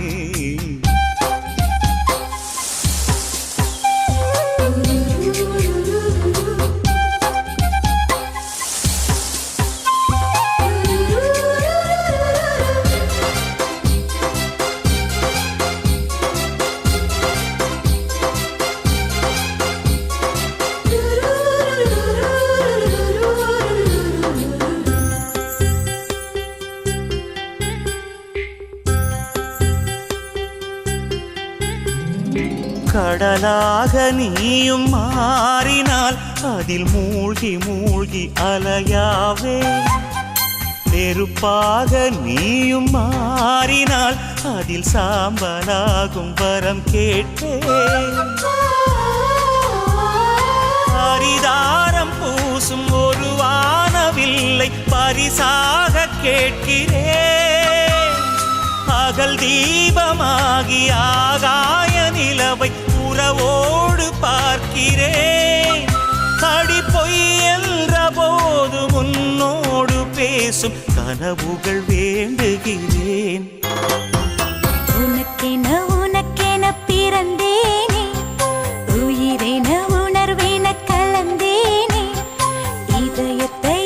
Speaker 3: கடலாக நீயும் மாறினால் அதில் மூழ்கி அலையாவே நெருப்பாக நீயும் மாறினால் அதில் சாம்பலாகும் வரம் கேட்பேன் அரிதாரம் பூசும் ஒரு வானவில்லை பரிசாக கேட்கிறேன் பகல் தீபமாகி ஆகாய நிலவை உறவோடு பார்க்கிறேன் அடி பொய் என்ற போது உன்னோடு பேசும் கனவுகள் வேண்டுகிறேன்
Speaker 1: உனக்கென பிறந்தேனே உயிரென உணர்வேன கலந்தேனே இதயத்தை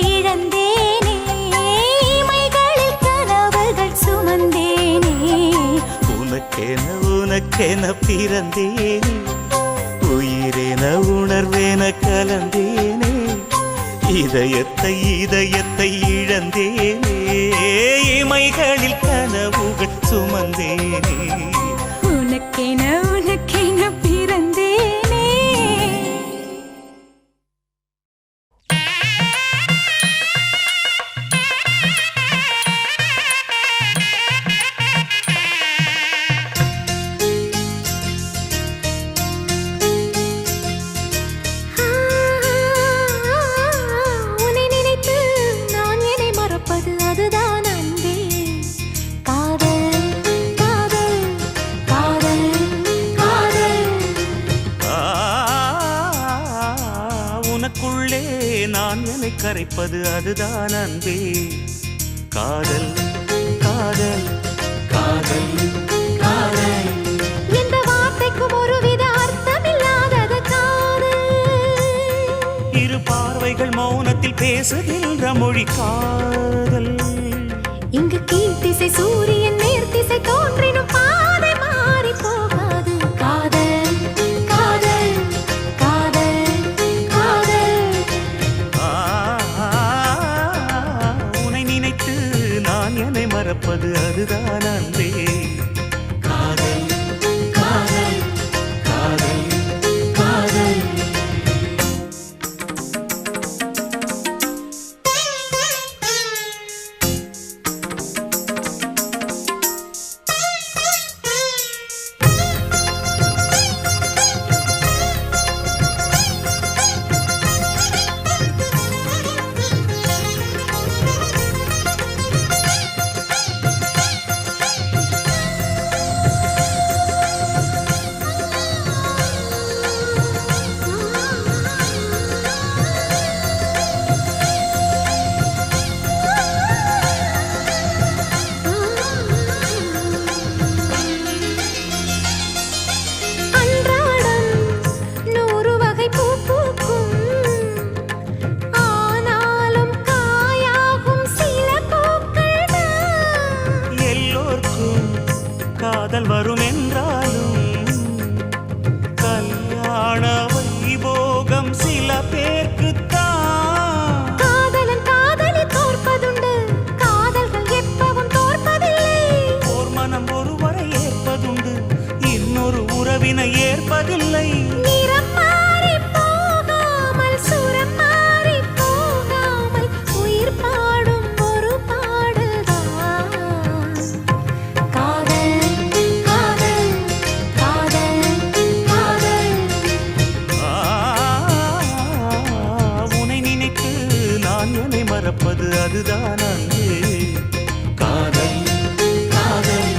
Speaker 1: இழந்தேனே இமைகளில் கனவுகள் சுமந்தேனே
Speaker 3: உனக்கென பிறந்தேனே உயிரென உணர்வேன கலந்தேனே இதயத்தை இழந்தேனே இமைகளில் கனவுகள் சுமந்தேனே
Speaker 1: உனக்கென பிறந்தேனே உன்னை நினைத்து நான் என்னை மறப்பது அதுதான் அன்பே காதல் காதல் காதல் காதல்
Speaker 3: உனக்குள்ளே நான் என்னை கரைப்பது அதுதான் அன்பே காதல் காதல் காதல் காதல்
Speaker 1: எந்த வார்த்தைக்கும் ஒருவித அர்த்தமில்லாதது காதல்
Speaker 3: இரு பார்வைகள் மௌனத்தில் பேசுகின்ற மொழி காதல்
Speaker 1: இங்கு கீழ்த்திசை சூரியன் நேர்த்திசை தோன்றினும் பாதை மாறி போகாது காதல் காதல் காதல் காதல்
Speaker 3: உன்னை நினைத்து நான் என்னை மறப்பது அதுதான் காதல் வரும் என்றாலும் கல்யாண வைபோகம் சில பேர்க்குத்தான்.
Speaker 5: காதலன் காதலி தோற்பதுண்டு, காதல்கள் எப்பவும் தோற்பதில்லை.
Speaker 3: ஓர் மனம் ஒருவரை ஏற்பதுண்டு, இன்னொரு உறவினை ஏற்பதில்லை.
Speaker 5: நிறம் மாறி போகாமல், சுரம் மாறி போகாமல், உயிர் பாடும் ஒரு பாடல்தான். காதல் காதல் காதல் காதல்.
Speaker 3: உனை நினைத்து நான் என்னை மறப்பது அதுதான் அன்பே. காதல் காதல்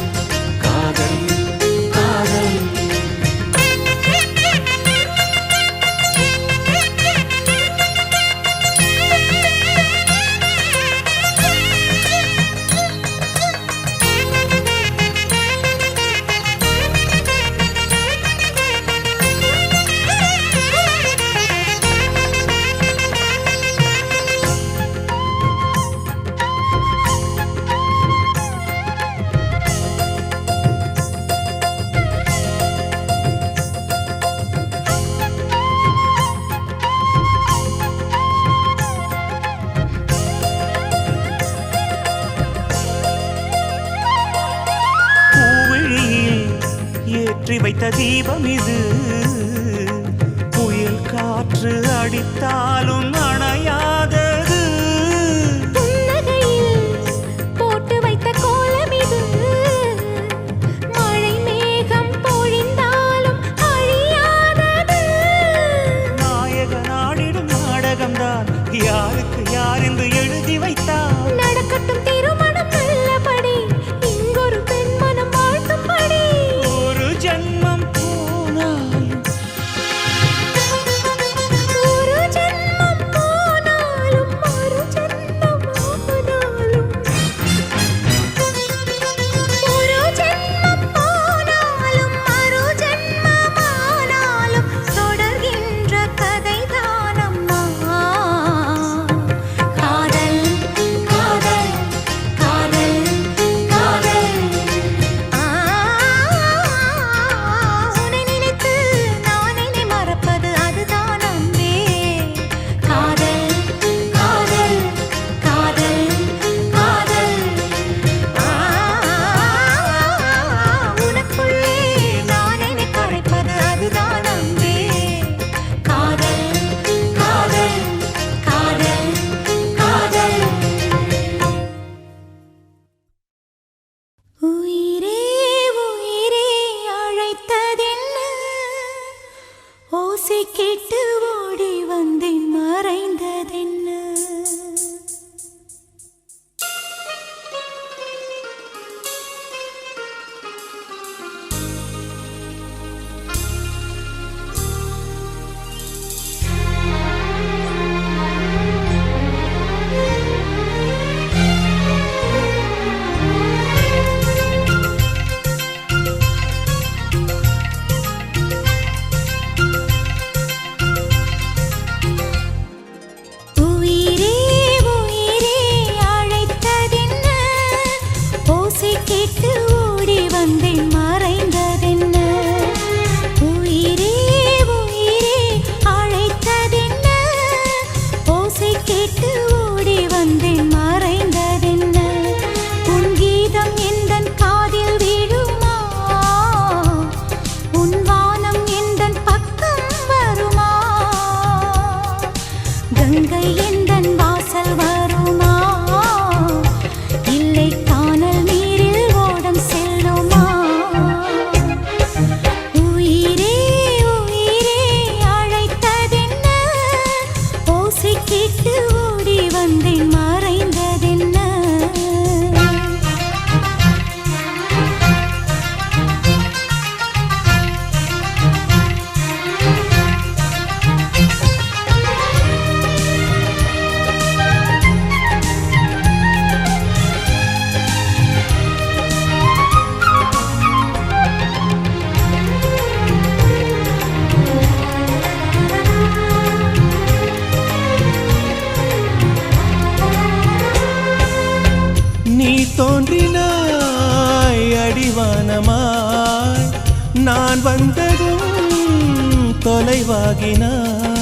Speaker 3: காதல் காதல். பூவிழியில் ஏற்றி வைத்த தீபம் இது, புயல் காற்று அடித்தாலும் அணையாதது.
Speaker 5: புன்னகையில் போட்டு வைத்த கோலம் இது, மழை மேகம் பொழிந்தாலும் அழியாதது.
Speaker 3: நாயக நாடிடும் நாடகம்தான் யாருக்கு யார் என்று எழுதி வைத்தார்.
Speaker 5: நடக்கட்டும் திருமணம் நல்லபடி, இங்கொரு பெண் மனம் வாழ்த்தும்படி.
Speaker 3: ஒரு ஜன்மம் போனாலும்
Speaker 5: ஒரு ஜென்மம் போனாலும், மறு ஜென்மம் ஆனாலும். ஒரு ஜென்மம் போனாலும், மறு ஜென்மம் ஆனாலும், தொடர்கின்ற கதைதான் அம்மா. காதல் காதல் காதல் காதல். உன்னை நினைத்து நான் என்னை மறப்பது அதுதான் அன்பே. காதல் காதல் காதல் காதல். உனக்குள்ளே நான் என்னை கரைப்பது அதுதான் அன்பே. காதல் காதல் காதல் காதல். உயிரே உயிரே அழைத்ததென்ன, ஓசை கேட்டு ஓடி வந்தேன் மறைந்ததென்ன. உயிரே உயிரே அழைத்ததென்ன, ஓசை கேட்டு ஓடி வந்தேன் மறைந்ததென்ன. உயிரே உயிரே அழைத்ததென்ன, ஓசை கேட்டு ஓடி வந்தேன் மறைந்ததென்ன. உன் கீதம் எந்தன் காதில் விழுமா, உன் வானம் எந்தன் பக்கம் வருமா, கங்கை எந்தன் வாசல் வருமா, இல்லை கானல் நீரில் ஓடம் செல்லுமா.
Speaker 3: அடிவானமாய் நான் வந்ததும் தொலைவாகினாய்.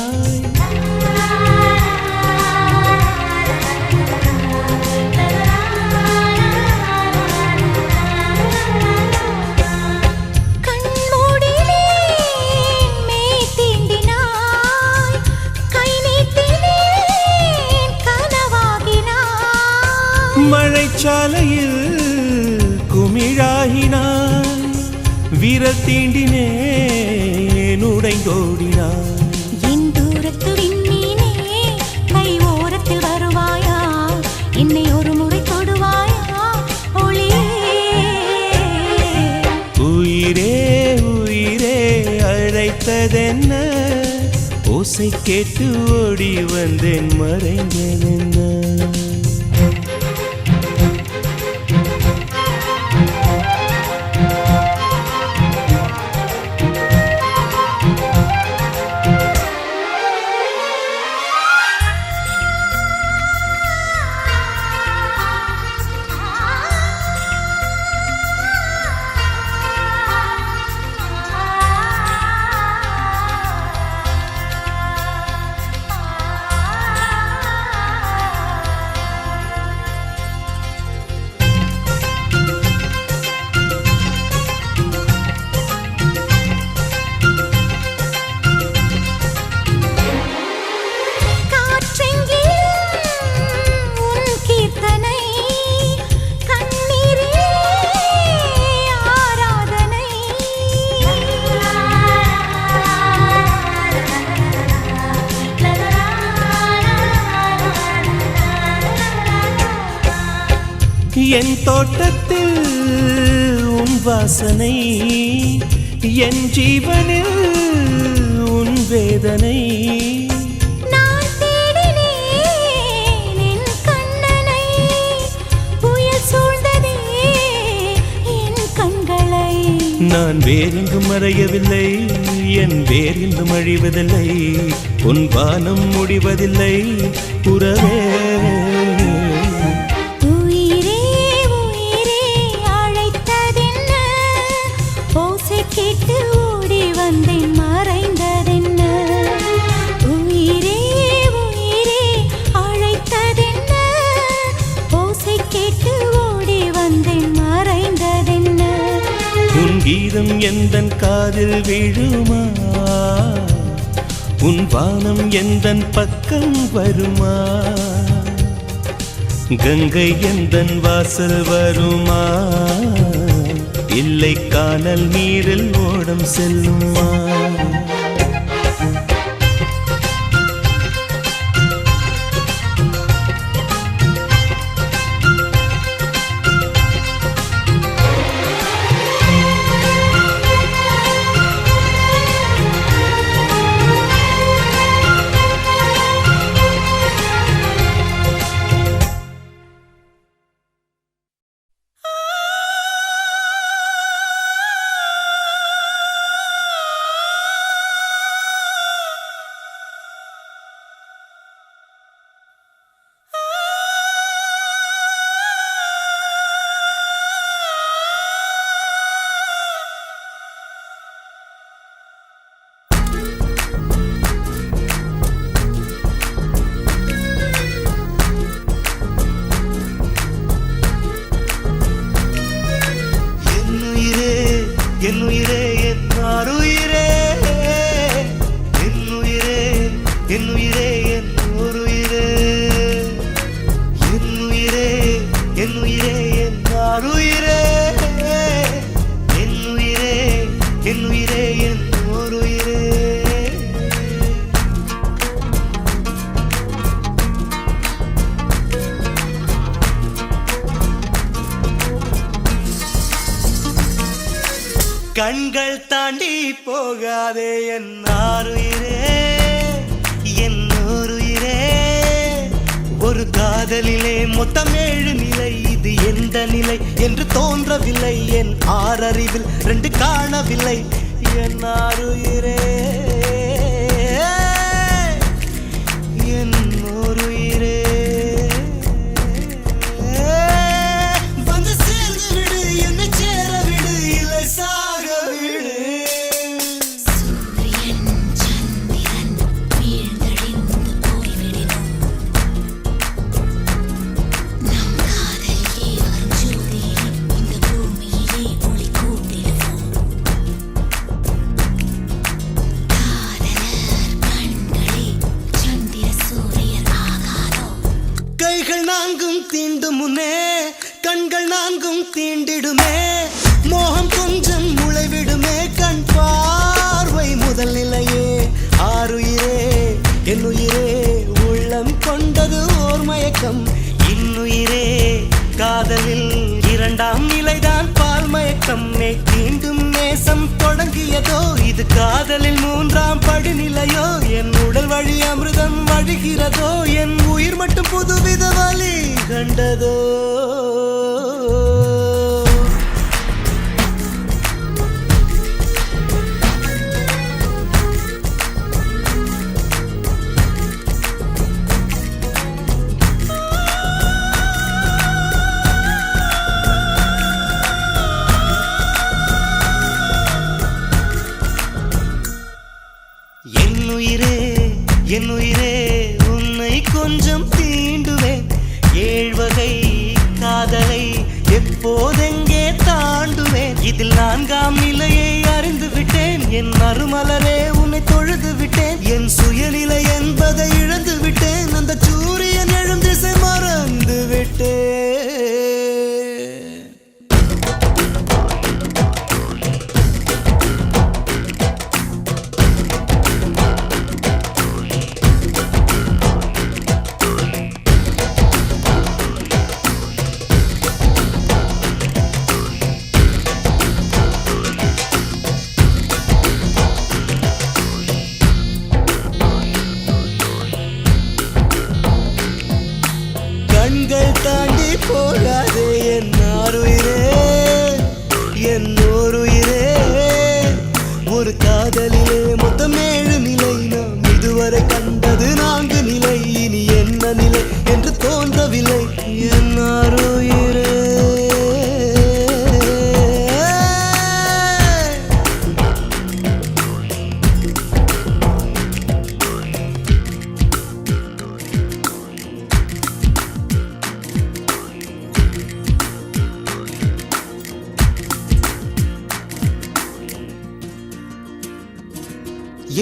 Speaker 5: கண்மூடிலே மெய் தீண்டினாய், கை நீட்டினேன் கனவாகினாய்.
Speaker 3: மழைச்சாலையில் குமிழாகினாய், விரல் தீண்டினேன் உடைந்தோடினாய்.
Speaker 5: என் தூரத்து விண்மீனே கை ஓரத்தில் வருவாயா, என்னை ஒரு முறை தொடுவாயா ஒளியே.
Speaker 3: உயிரே உயிரே அழைத்ததென்ன, ஓசை கேட்டு ஓடி வந்தேன் மறைந்ததென்ன. என் தோட்டத்தில் உன் வாசனை, என் ஜீவனில் உன் வேதனை.
Speaker 5: நான் தேடினேன் என் கண்ணனை, புயல் சூழ்ந்ததே என் கண்களை.
Speaker 3: நான் வேறெங்கும் மறையவில்லை, என் வேறெங்கும் அழிவதில்லை, உன் வானம் முடிவதில்லை உறவே.
Speaker 5: கேட்டு ஓடி வந்தேன் மறைந்ததென்ன. உயிரே உயிரே அழைத்ததென்ன, ஓசை கேட்டு ஓடி வந்தேன் மறைந்ததென்ன.
Speaker 3: உன் கீதம் எந்தன் காதில் விழுமா, உன் வானம் எந்தன் பக்கம் வருமா, கங்கை எந்தன் வாசல் வருமா, இல்லை கானல் நீரில் ஓடம் செல்லுமா. என்னுயிரே என்னாருயிரே, என்னுயிரே என்னுயிரே என்னுயிரே, என்னுயிரே என்னுயிரே என்னாருயிரே, என்னுயிரே என்னுயிரே என்னுயிரே. கண்கள் தாண்டி போகாதே என்னாருயிரே, என்னுயிரே. ஒரு காதலிலே மொத்தம் 7 நிலை, இது எந்த நிலை என்று தோன்றவில்லை, என் 6 அறிவில் 2 காணவில்லை என்னாருயிரே, என்னுயிரே. வந்து சேர்ந்து விடு என்னை சேரவில்லை,
Speaker 6: நான்கும் தீண்டிடுமே மோகம் கொஞ்சம் முளைவிடுமே கண் பார்வை முதல் நிலையே ஆறுயிரே என்னுயிரே உள்ளம் கொண்டது ஓர் மயக்கம் இன்னுயிரே காதலில் இரண்டாம் நிலைதான் பால் மயக்கம் தீண்டும் நேசம் தொடங்கியதோ இது காதலில் மூன்றாம் படிநிலையோ என் உடல் வழி அமிர்தம் வழிகிறதோ என் உயிர் மட்டும் புதுவித வழி கண்டதோ என்னுயிரே உன்னை கொஞ்சம் தீண்டுவேன் ஏழ்வகை காதலை எப்போதெங்கே தாண்டுவேன் இதில் நான்காம் நிலையை அறிந்து விட்டேன் என் மறுமலரே உன்னை தொழுது விட்டேன் என் சுயநிலை என்பதை இழந்து விட்டேன் அந்த சூரியன் எழும் திசை மறந்து விட்டேன் கண்கள் தாண்டி போகாதே என் ஆறுயிரே என் ஓருயிரே ஒரு காதலிலே மொத்தம் 7 நிலை நாம் இதுவரை கண்டது 4 நிலை இனி என்ன நிலை என்று தோன்றவில்லை என் ஆறுயிரே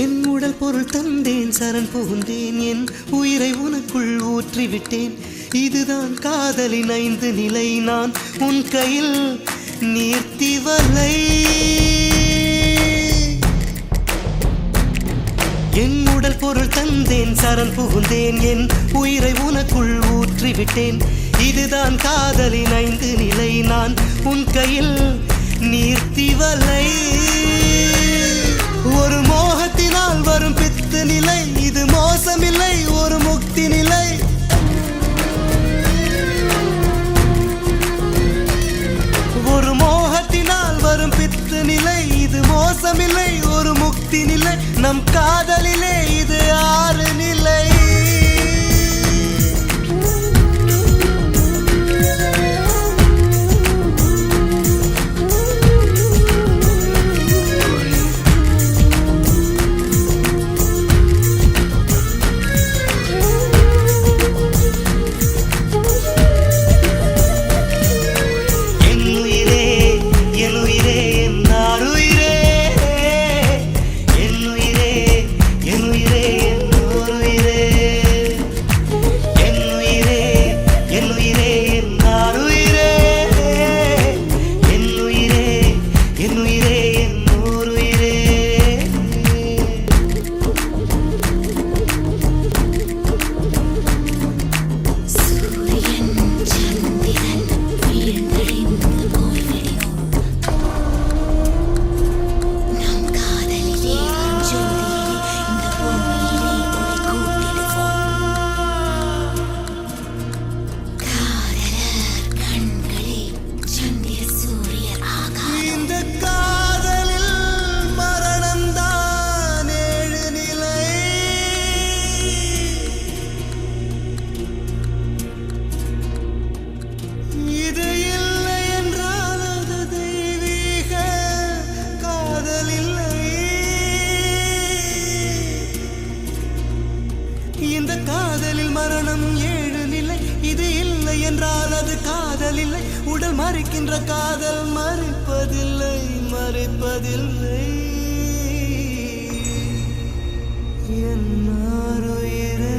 Speaker 6: என் உடல் பொருள் தந்தேன் சரண் புகுந்தேன் என் உயிரை உனக்குள் ஊற்றிவிட்டேன் இதுதான் காதலின் 5 நிலை நான் உன் கையில் நீர்த்தி வலை என் உடல் பொருள் தந்தேன் சரண் புகுந்தேன் என் உயிரை உனக்குள் ஊற்றிவிட்டேன் இதுதான் காதலின் 5 நிலை நான் உன் கையில் நீர்த்தி வலை ஒரு மோகத்தினால் வரும் பித்து நிலை இது மோசமில்லை ஒரு முக்தி நிலை ஒரு மோகத்தினால் வரும் பித்து நிலை இது மோசமில்லை ஒரு முக்தி நிலை நம் காதலிலே இது 6 நிலை என்றால் அது காதல் இல்லை. உடல் மறைக்கின்ற காதல் மறைப்பதில்லை, மறைப்பதில்லை. என் ஆருயிரே